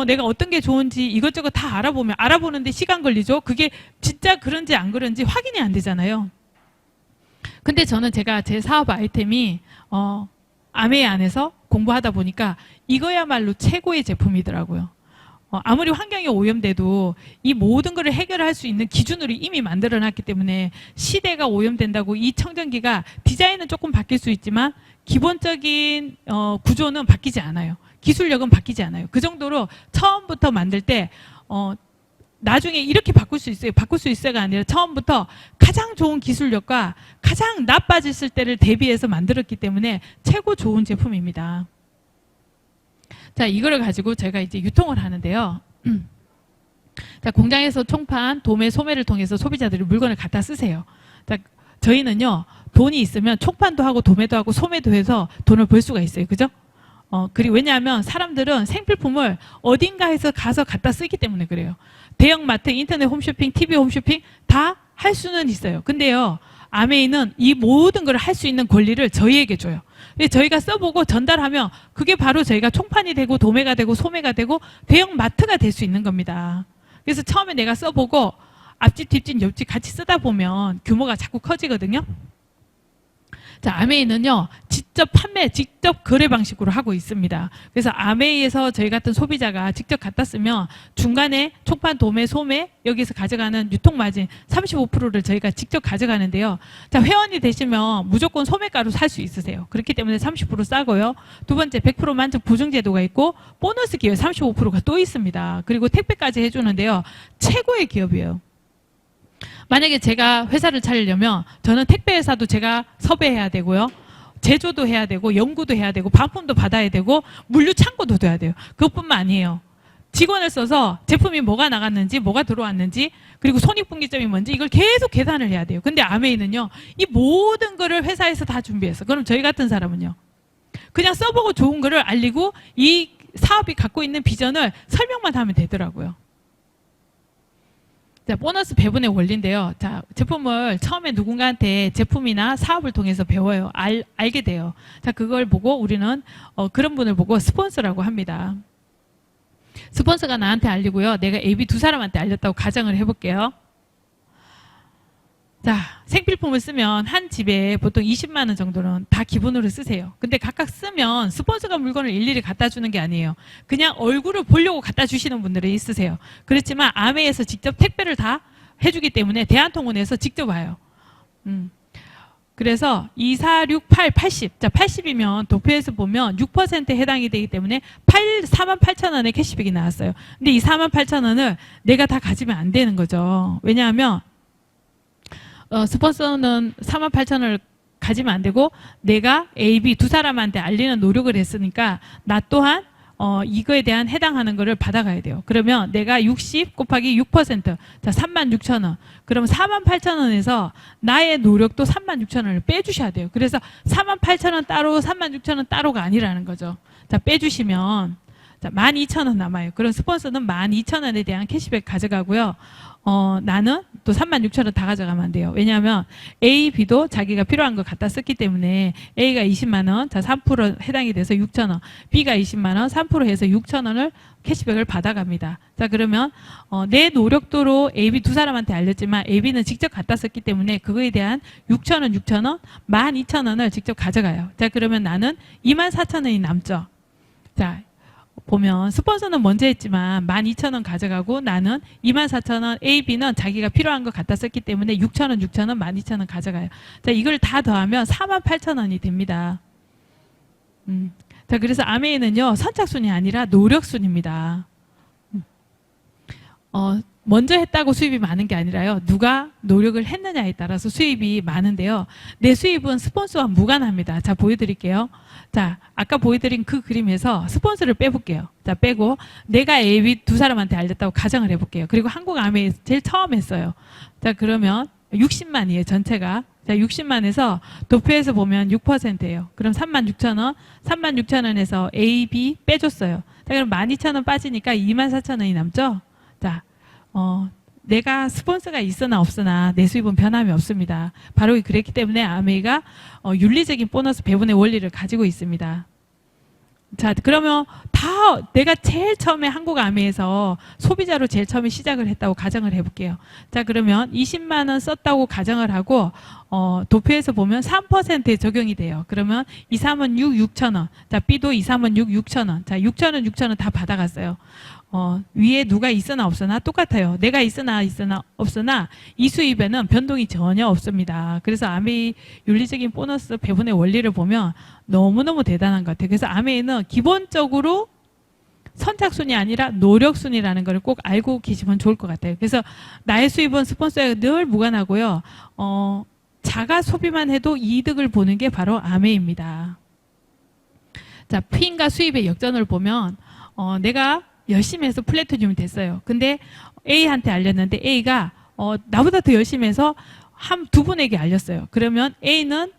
내가 어떤 게 좋은지 이것저것 다 알아보는데 시간 걸리죠. 그게 진짜 그런지 안 그런지 확인이 안 되잖아요. 근데 제가 제 사업 아이템이 아메이 안에서 공부하다 보니까 이거야말로 최고의 제품이더라고요. 아무리 환경이 오염돼도 이 모든 것을 해결할 수 있는 기준으로 이미 만들어놨기 때문에 시대가 오염된다고 이 청정기가 디자인은 조금 바뀔 수 있지만 기본적인 구조는 바뀌지 않아요. 기술력은 바뀌지 않아요. 그 정도로 처음부터 만들 때 나중에 이렇게 바꿀 수 있어요가 아니라 처음부터 가장 좋은 기술력과 가장 나빠졌을 때를 대비해서 만들었기 때문에 최고 좋은 제품입니다. 자, 이거를 가지고 제가 이제 유통을 하는데요. 자, 공장에서 총판, 도매, 소매를 통해서 소비자들이 물건을 갖다 쓰세요. 자, 저희는요, 돈이 있으면 총판도 하고 도매도 하고 소매도 해서 돈을 벌 수가 있어요. 그죠? 그리고 왜냐하면 사람들은 생필품을 어딘가에서 가서 갖다 쓰기 때문에 그래요. 대형마트, 인터넷 홈쇼핑, TV 홈쇼핑 다 할 수는 있어요. 근데요, 아메이는 이 모든 걸 할 수 있는 권리를 저희에게 줘요. 저희가 써보고 전달하면 그게 바로 저희가 총판이 되고 도매가 되고 소매가 되고 대형마트가 될 수 있는 겁니다. 그래서 처음에 내가 써보고 앞집, 뒷집, 옆집 같이 쓰다 보면 규모가 자꾸 커지거든요. 자, 아메이는요, 직접 판매, 직접 거래 방식으로 하고 있습니다. 그래서 아메이에서 저희 같은 소비자가 직접 갖다 쓰면 중간에 총판, 도매, 소매, 여기서 가져가는 유통마진 35%를 저희가 직접 가져가는데요. 자, 회원이 되시면 무조건 소매가로 살 수 있으세요. 그렇기 때문에 30% 싸고요. 두 번째, 100% 만족 보증 제도가 있고, 보너스 기회 35%가 또 있습니다. 그리고 택배까지 해주는데요. 최고의 기업이에요. 만약에 제가 회사를 차리려면 저는 택배 회사도 제가 섭외해야 되고요. 제조도 해야 되고 연구도 해야 되고 반품도 받아야 되고 물류 창고도 둬야 돼요. 그것뿐만 아니에요. 직원을 써서 제품이 뭐가 나갔는지 뭐가 들어왔는지 그리고 손익분기점이 뭔지 이걸 계속 계산을 해야 돼요. 근데 아메이는요. 이 모든 거를 회사에서 다 준비해서 그럼 저희 같은 사람은요. 그냥 써보고 좋은 거를 알리고 이 사업이 갖고 있는 비전을 설명만 하면 되더라고요. 자, 보너스 배분의 원리인데요. 자, 제품을 처음에 누군가한테 제품이나 사업을 통해서 배워요. 알게 돼요. 자, 그걸 보고 우리는 그런 분을 보고 스폰서라고 합니다. 스폰서가 나한테 알리고요. 내가 AB 두 사람한테 알렸다고 가정을 해볼게요. 자, 생필품을 쓰면 한 집에 보통 20만 원 정도는 다 기본으로 쓰세요. 근데 각각 쓰면 스폰서가 물건을 일일이 갖다 주는 게 아니에요. 그냥 얼굴을 보려고 갖다 주시는 분들이 있으세요. 그렇지만 아메에서 직접 택배를 다 해주기 때문에 대한통운에서 직접 와요. 그래서 2, 4, 6, 8, 80. 자, 80이면 도표에서 보면 6%에 해당이 되기 때문에 48,000원의 캐시백이 나왔어요. 근데 이 48,000원을 내가 다 가지면 안 되는 거죠. 왜냐하면 스폰서는 48,000원을 가지면 안 되고 내가 A, B 두 사람한테 알리는 노력을 했으니까 나 또한 이거에 대한 해당하는 거를 받아가야 돼요. 그러면 내가 60 곱하기 6%, 자 36,000원. 그럼 48,000원에서 나의 노력도 36,000원을 빼주셔야 돼요. 그래서 48,000원 따로, 36,000원 따로가 아니라는 거죠. 자, 빼주시면 자 12,000원 남아요. 그럼 스폰서는 12,000원에 대한 캐시백 가져가고요. 나는 또 36,000원 다 가져가면 안 돼요. 왜냐하면 A, B도 자기가 필요한 거 갖다 썼기 때문에 A가 20만 원, 자 3% 해당이 돼서 6,000원, B가 20만 원, 3% 해서 6,000원을 캐시백을 받아갑니다. 자, 그러면 내 노력도로 A, B 두 사람한테 알렸지만 A, B는 직접 갖다 썼기 때문에 그거에 대한 6,000원, 6,000원, 12,000원을 직접 가져가요. 자, 그러면 나는 24,000원이 남죠. 자, 보면 스폰서는 먼저 했지만 12,000원 가져가고 나는 24,000원, A, B는 자기가 필요한 거 갖다 썼기 때문에 6,000원, 6,000원, 12,000원 가져가요. 자, 이걸 다 더하면 48,000원이 됩니다. 자, 그래서 아메이는요, 선착순이 아니라 노력순입니다. 먼저 했다고 수입이 많은 게 아니라요. 누가 노력을 했느냐에 따라서 수입이 많은데요. 내 수입은 스폰서와 무관합니다. 자, 보여드릴게요. 자, 아까 보여드린 그 그림에서 스폰서를 빼볼게요. 자, 빼고 내가 A, B 두 사람한테 알렸다고 가정을 해볼게요. 그리고 한국 아메이 제일 처음 했어요. 자, 그러면 60만이에요. 전체가. 자, 60만에서 도표에서 보면 6%예요. 그럼 36,000원, 36,000원에서 A, B 빼줬어요. 자, 그럼 12,000원 빠지니까 24,000원이 남죠? 자, 내가 스폰서가 있으나 없으나 내 수입은 변함이 없습니다. 바로 그랬기 때문에 아메이가 윤리적인 보너스 배분의 원리를 가지고 있습니다. 자, 그러면 다 내가 제일 처음에 한국 아메에서 소비자로 제일 처음에 시작을 했다고 가정을 해볼게요. 자, 그러면 20만 원 썼다고 가정을 하고 도표에서 보면 3%에 적용이 돼요. 그러면 2, 3은 6, 6,000원. 자, B도 2, 3은 6, 6,000원. 자, 6,000원, 6,000원 다 받아갔어요. 위에 누가 있으나 없으나 똑같아요. 내가 있으나 없으나 이 수입에는 변동이 전혀 없습니다. 그래서 아메이 윤리적인 보너스 배분의 원리를 보면 너무너무 대단한 것 같아요. 그래서 아메이는 기본적으로 선착순이 아니라 노력순이라는 걸 꼭 알고 계시면 좋을 것 같아요. 그래서 나의 수입은 스폰서에 늘 무관하고요. 자가 소비만 해도 이득을 보는 게 바로 아메이입니다. 자, 피임과 수입의 역전을 보면 내가 열심히 해서 플래티늄이 됐어요. 근데 A한테 알렸는데 A가 나보다 더 열심히 해서 두 분에게 알렸어요. 그러면 A는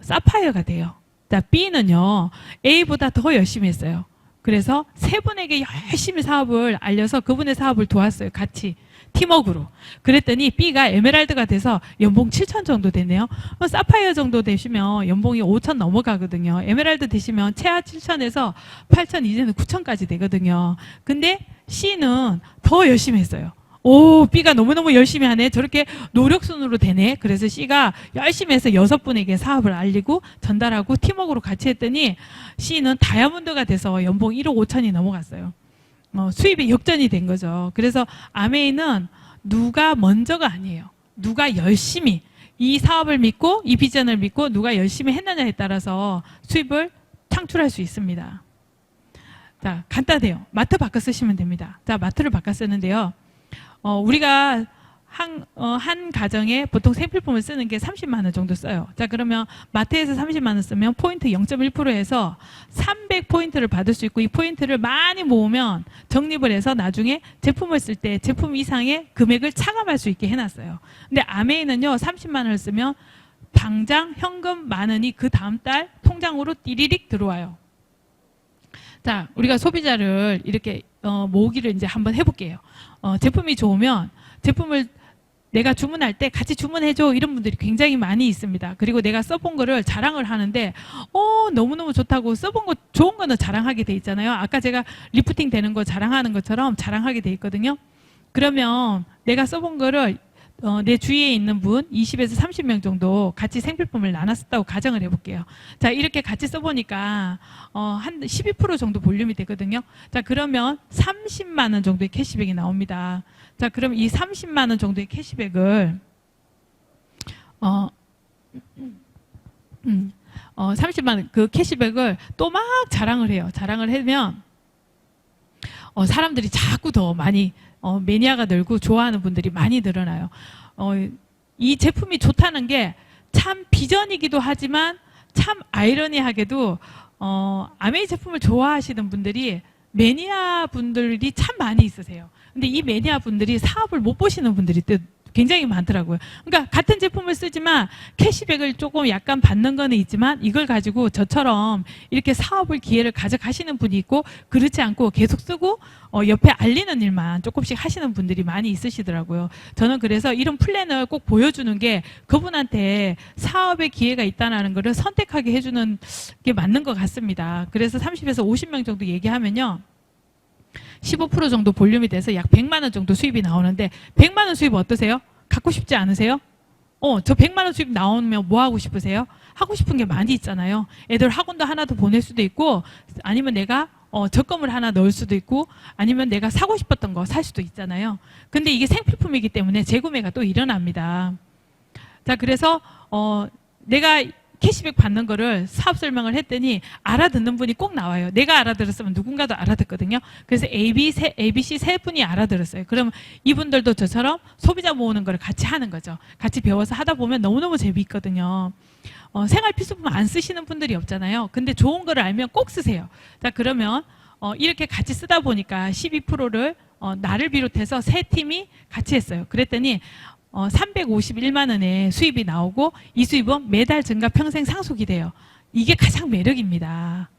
사파이어가 돼요. 자, B는요, A보다 더 열심히 했어요. 그래서 세 분에게 열심히 사업을 알려서 그분의 사업을 도왔어요. 같이. 팀워크로. 그랬더니 B가 에메랄드가 돼서 연봉 7,000 정도 되네요. 사파이어 정도 되시면 연봉이 5,000 넘어가거든요. 에메랄드 되시면 최하 7,000에서 8,000 이제는 9,000까지 되거든요. 근데 C는 더 열심히 했어요. 오, B가 너무너무 열심히 하네. 저렇게 노력순으로 되네. 그래서 C가 열심히 해서 6분에게 사업을 알리고 전달하고 팀워크로 같이 했더니 C는 다이아몬드가 돼서 연봉 1억 5천이 넘어갔어요. 수입이 역전이 된 거죠. 그래서 아메이는 누가 먼저가 아니에요. 누가 열심히 이 사업을 믿고 이 비전을 믿고 누가 열심히 했느냐에 따라서 수입을 창출할 수 있습니다. 자, 간단해요. 마트 바꿔 쓰시면 됩니다. 자, 마트를 바꿔 쓰는데요. 우리가 한 가정에 보통 생필품을 쓰는 게 30만 원 정도 써요. 자, 그러면 마트에서 30만 원 쓰면 포인트 0.1%에서 300포인트를 받을 수 있고 이 포인트를 많이 모으면 적립을 해서 나중에 제품을 쓸 때 제품 이상의 금액을 차감할 수 있게 해놨어요. 근데 아메이는요, 30만 원을 쓰면 당장 현금 만 원이 그 다음 달 통장으로 띠리릭 들어와요. 자, 우리가 소비자를 이렇게 모으기를 이제 한번 해볼게요. 제품이 좋으면 제품을 내가 주문할 때 같이 주문해줘 이런 분들이 굉장히 많이 있습니다. 그리고 내가 써본 거를 자랑을 하는데 너무너무 좋다고 써본 거 좋은 거는 자랑하게 돼 있잖아요. 아까 제가 리프팅 되는 거 자랑하는 것처럼 자랑하게 돼 있거든요. 그러면 내가 써본 거를 내 주위에 있는 분 20에서 30명 정도 같이 생필품을 나눠 썼다고 가정을 해볼게요. 자, 이렇게 같이 써보니까 한 12% 정도 볼륨이 되거든요. 자, 그러면 30만 원 정도의 캐시백이 나옵니다. 자, 그럼 이 30만 원 정도의 캐시백을 30만 원 그 캐시백을 또 막 자랑을 해요. 자랑을 하면 사람들이 자꾸 더 많이 매니아가 늘고 좋아하는 분들이 많이 늘어나요. 이 제품이 좋다는 게 참 비전이기도 하지만 참 아이러니하게도 아메이 제품을 좋아하시는 분들이 매니아 분들이 참 많이 있으세요. 근데 이 매니아 분들이 사업을 못 보시는 분들이 굉장히 많더라고요. 그러니까 같은 제품을 쓰지만 캐시백을 조금 약간 받는 거는 있지만 이걸 가지고 저처럼 이렇게 사업을 기회를 가져가시는 분이 있고 그렇지 않고 계속 쓰고 옆에 알리는 일만 조금씩 하시는 분들이 많이 있으시더라고요. 저는 그래서 이런 플랜을 꼭 보여주는 게 그분한테 사업의 기회가 있다는 것을 선택하게 해주는 게 맞는 것 같습니다. 그래서 30에서 50명 정도 얘기하면요. 15% 정도 볼륨이 돼서 약 100만 원 정도 수입이 나오는데 100만 원 수입 어떠세요? 갖고 싶지 않으세요? 저 100만 원 수입 나오면 뭐 하고 싶으세요? 하고 싶은 게 많이 있잖아요. 애들 학원도 하나 더 보낼 수도 있고 아니면 내가 적금을 하나 넣을 수도 있고 아니면 내가 사고 싶었던 거 살 수도 있잖아요. 근데 이게 생필품이기 때문에 재구매가 또 일어납니다. 자, 그래서 내가 캐시백 받는 거를 사업 설명을 했더니 알아듣는 분이 꼭 나와요. 내가 알아들었으면 누군가도 알아듣거든요. 그래서 ABC 세 분이 알아들었어요. 그럼 이분들도 저처럼 소비자 모으는 거를 같이 하는 거죠. 같이 배워서 하다 보면 너무너무 재미있거든요. 생활 필수품 안 쓰시는 분들이 없잖아요. 근데 좋은 거를 알면 꼭 쓰세요. 자, 그러면 이렇게 같이 쓰다 보니까 12%를 나를 비롯해서 세 팀이 같이 했어요. 그랬더니 351만 원의 수입이 나오고 이 수입은 매달 증가 평생 상속이 돼요. 이게 가장 매력입니다.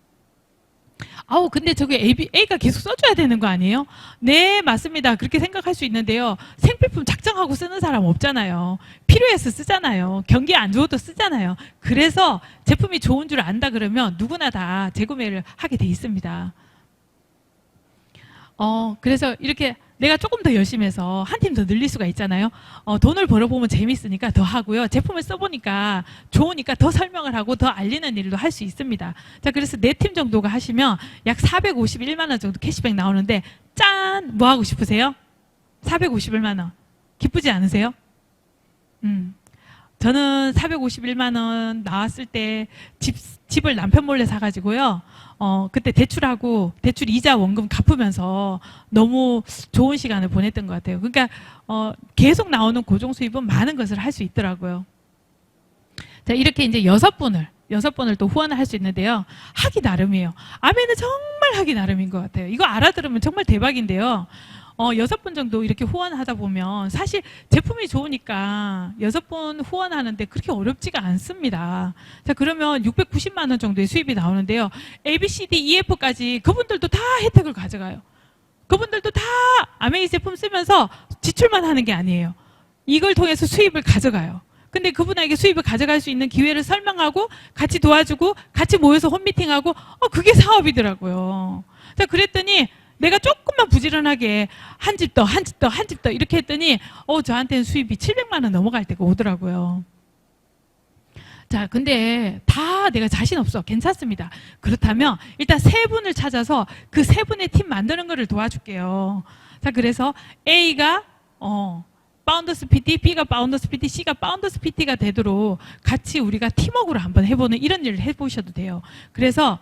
근데 저게 A가 계속 써줘야 되는 거 아니에요? 네, 맞습니다. 그렇게 생각할 수 있는데요. 생필품 작정하고 쓰는 사람 없잖아요. 필요해서 쓰잖아요. 경기 안 좋아도 쓰잖아요. 그래서 제품이 좋은 줄 안다 그러면 누구나 다 재구매를 하게 돼 있습니다. 그래서 이렇게 내가 조금 더 열심히 해서 한 팀 더 늘릴 수가 있잖아요. 돈을 벌어보면 재밌으니까 더 하고요. 제품을 써보니까 좋으니까 더 설명을 하고 더 알리는 일도 할 수 있습니다. 자, 그래서 4팀 정도가 하시면 약 451만 원 정도 캐시백 나오는데 짠! 뭐 하고 싶으세요? 451만 원. 기쁘지 않으세요? 저는 451만 원 나왔을 때 집을 남편 몰래 사가지고요. 그때 대출하고 대출 이자 원금 갚으면서 너무 좋은 시간을 보냈던 것 같아요. 그러니까 계속 나오는 고정 수입은 많은 것을 할 수 있더라고요. 자, 이렇게 이제 6분을 또 후원을 할 수 있는데요. 하기 나름이에요. 아멘은 정말 하기 나름인 것 같아요. 이거 알아들으면 정말 대박인데요. 6분 정도 이렇게 후원하다 보면 사실 제품이 좋으니까 6분 후원하는데 그렇게 어렵지가 않습니다. 자, 그러면 690만 원 정도의 수입이 나오는데요. A, B, C, D, E, F까지 그분들도 다 혜택을 가져가요. 그분들도 다 아메이 제품 쓰면서 지출만 하는 게 아니에요. 이걸 통해서 수입을 가져가요. 근데 그분에게 수입을 가져갈 수 있는 기회를 설명하고 같이 도와주고 같이 모여서 홈미팅하고 그게 사업이더라고요. 자, 그랬더니 내가 조금만 부지런하게 한 집 더, 한 집 더, 한 집 더 이렇게 했더니 저한테는 수입이 700만 원 넘어갈 때가 오더라고요. 자, 근데 다 내가 자신 없어. 괜찮습니다. 그렇다면 일단 세 분을 찾아서 그 세 분의 팀 만드는 거를 도와줄게요. 자, 그래서 A가 파운더스 PT, B가 파운더스 PT, C가 파운더스 PT가 되도록 같이 우리가 팀워크로 한번 해보는 이런 일을 해보셔도 돼요. 그래서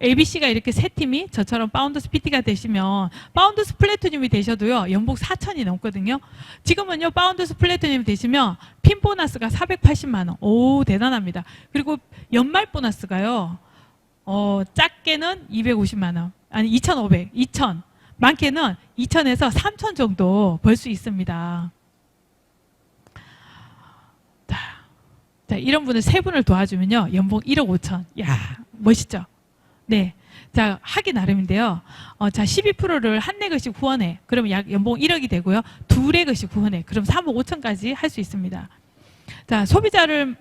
ABC가 이렇게 세 팀이 저처럼 파운더스 PT가 되시면 파운더스 플래티늄이 되셔도요 연봉 4천이 넘거든요. 지금은요 파운더스 플래티늄 되시면 핀 보너스가 480만 원. 오, 대단합니다. 그리고 연말 보너스가요 작게는 250만 원, 아니 2,500, 2,000, 많게는 2,000에서 3,000 정도 벌 수 있습니다. 자, 이런 분을 세 분을 도와주면요 연봉 1억 5천. 야, 멋있죠? 네. 자, 하기 나름인데요. 자, 12%를 한 레그씩 후원해. 그러면 약 연봉 1억이 되고요. 두 레그씩 후원해. 그럼 3억 5천까지 할 수 있습니다. 자, 소비자를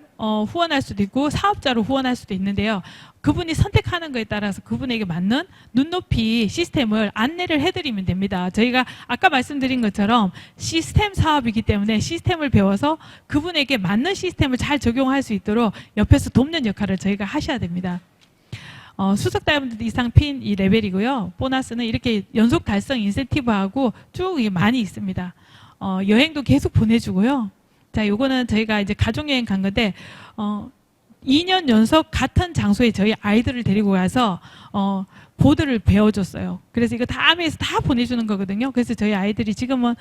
후원할 수도 있고 사업자로 후원할 수도 있는데요. 그분이 선택하는 거에 따라서 그분에게 맞는 눈높이 시스템을 안내를 해드리면 됩니다. 저희가 아까 말씀드린 것처럼 시스템 사업이기 때문에 시스템을 배워서 그분에게 맞는 시스템을 잘 적용할 수 있도록 옆에서 돕는 역할을 저희가 하셔야 됩니다. 수석 다이아몬드 이상 핀 이 레벨이고요. 보너스는 이렇게 연속 달성 인센티브하고 쭉 많이 있습니다. 여행도 계속 보내주고요. 자, 요거는 저희가 이제 가족여행 간 건데 2년 연속 같은 장소에 저희 아이들을 데리고 가서 보드를 배워줬어요. 그래서 이거 다 아메에서 다 보내주는 거거든요. 그래서 저희 아이들이 지금은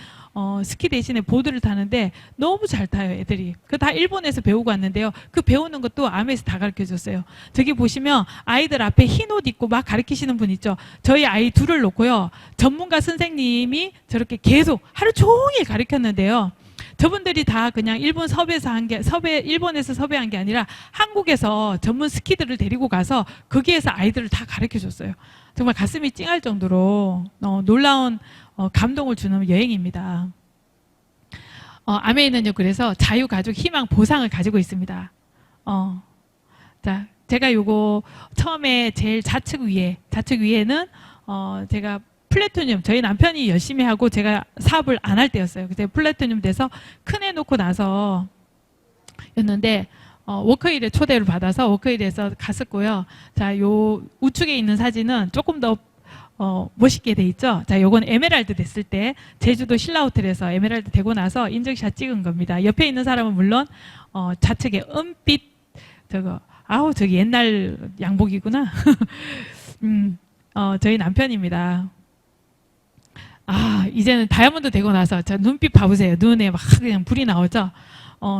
스키 대신에 보드를 타는데 너무 잘 타요, 애들이. 그 다 일본에서 배우고 왔는데요. 그 배우는 것도 아메에서 다 가르쳐줬어요. 저기 보시면 아이들 앞에 흰 옷 입고 막 가르치시는 분 있죠. 저희 아이 둘을 놓고요. 전문가 선생님이 저렇게 계속 하루 종일 가르쳤는데요. 저분들이 다 그냥 일본 섭외에서 일본에서 섭외한 게 아니라 한국에서 전문 스키들을 데리고 가서 거기에서 아이들을 다 가르쳐 줬어요. 정말 가슴이 찡할 정도로 놀라운 감동을 주는 여행입니다. 아메이는요, 그래서 자유가족 희망 보상을 가지고 있습니다. 자, 제가 요거 처음에 제일 좌측 위에는 제가 플래티늄, 저희 남편이 열심히 하고 제가 사업을 안 할 때였어요. 그때 플래티늄 돼서 큰 애 놓고 나서 였는데 워커힐에 초대를 받아서 워커힐에서 갔었고요. 자, 요 우측에 있는 사진은 조금 더 멋있게 돼 있죠. 자, 요건 에메랄드 됐을 때 제주도 신라호텔에서 에메랄드 되고 나서 인증샷 찍은 겁니다. 옆에 있는 사람은 물론 좌측에 은빛 저기 옛날 양복이구나. 저희 남편입니다. 이제는 다이아몬드 되고 나서 자, 눈빛 봐보세요. 눈에 막 그냥 불이 나오죠.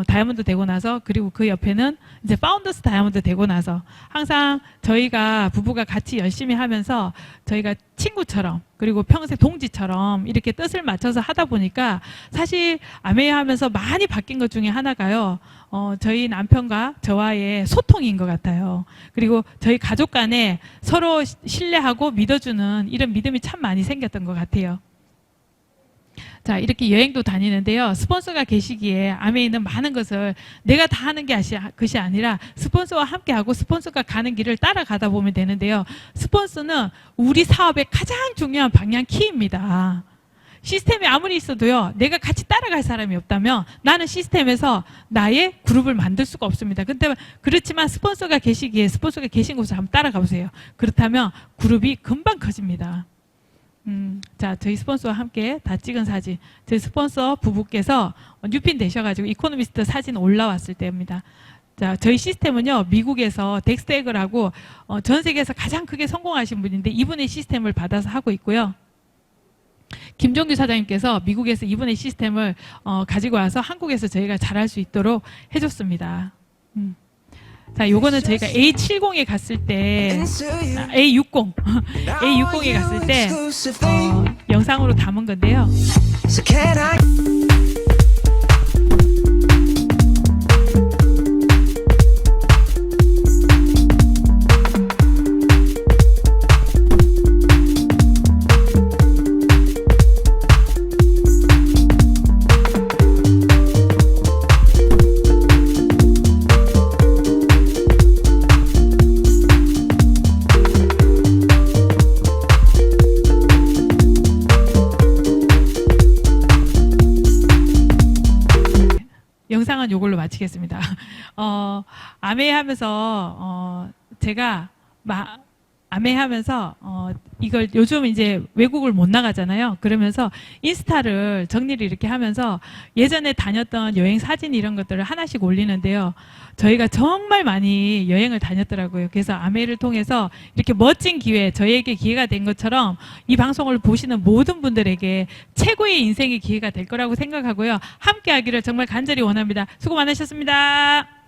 다이아몬드 되고 나서, 그리고 그 옆에는 이제 파운더스 다이아몬드 되고 나서 항상 저희가 부부가 같이 열심히 하면서 저희가 친구처럼, 그리고 평생 동지처럼 이렇게 뜻을 맞춰서 하다 보니까 사실 아메이 하면서 많이 바뀐 것 중에 하나가요. 저희 남편과 저와의 소통인 것 같아요. 그리고 저희 가족 간에 서로 신뢰하고 믿어주는 이런 믿음이 참 많이 생겼던 것 같아요. 자, 이렇게 여행도 다니는데요. 스폰서가 계시기에 아메이는 많은 것을 내가 다 하는 것이 아니라 스폰서와 함께하고 스폰서가 가는 길을 따라가다 보면 되는데요. 스폰서는 우리 사업의 가장 중요한 방향 키입니다. 시스템이 아무리 있어도요, 내가 같이 따라갈 사람이 없다면 나는 시스템에서 나의 그룹을 만들 수가 없습니다. 근데 그렇지만 스폰서가 계시기에 스폰서가 계신 곳을 한번 따라가 보세요. 그렇다면 그룹이 금방 커집니다. 자, 저희 스폰서와 함께 다 찍은 사진. 저희 스폰서 부부께서 뉴핀 되셔가지고 이코노미스트 사진 올라왔을 때입니다. 자, 저희 시스템은요, 미국에서 덱스테그라고 전 세계에서 가장 크게 성공하신 분인데 이분의 시스템을 받아서 하고 있고요. 김종규 사장님께서 미국에서 이분의 시스템을 가지고 와서 한국에서 저희가 잘할 수 있도록 해줬습니다. 자, 요거는 저희가 A70에 갔을 때, A60, A60에 갔을 때 영상으로 담은 건데요. 아메하면서 제가 아메하면서 이걸 요즘 이제 외국을 못 나가잖아요. 그러면서 인스타를 정리를 이렇게 하면서 예전에 다녔던 여행 사진 이런 것들을 하나씩 올리는데요. 저희가 정말 많이 여행을 다녔더라고요. 그래서 아메를 통해서 이렇게 멋진 기회, 저희에게 기회가 된 것처럼 이 방송을 보시는 모든 분들에게 최고의 인생의 기회가 될 거라고 생각하고요. 함께 하기를 정말 간절히 원합니다. 수고 많으셨습니다.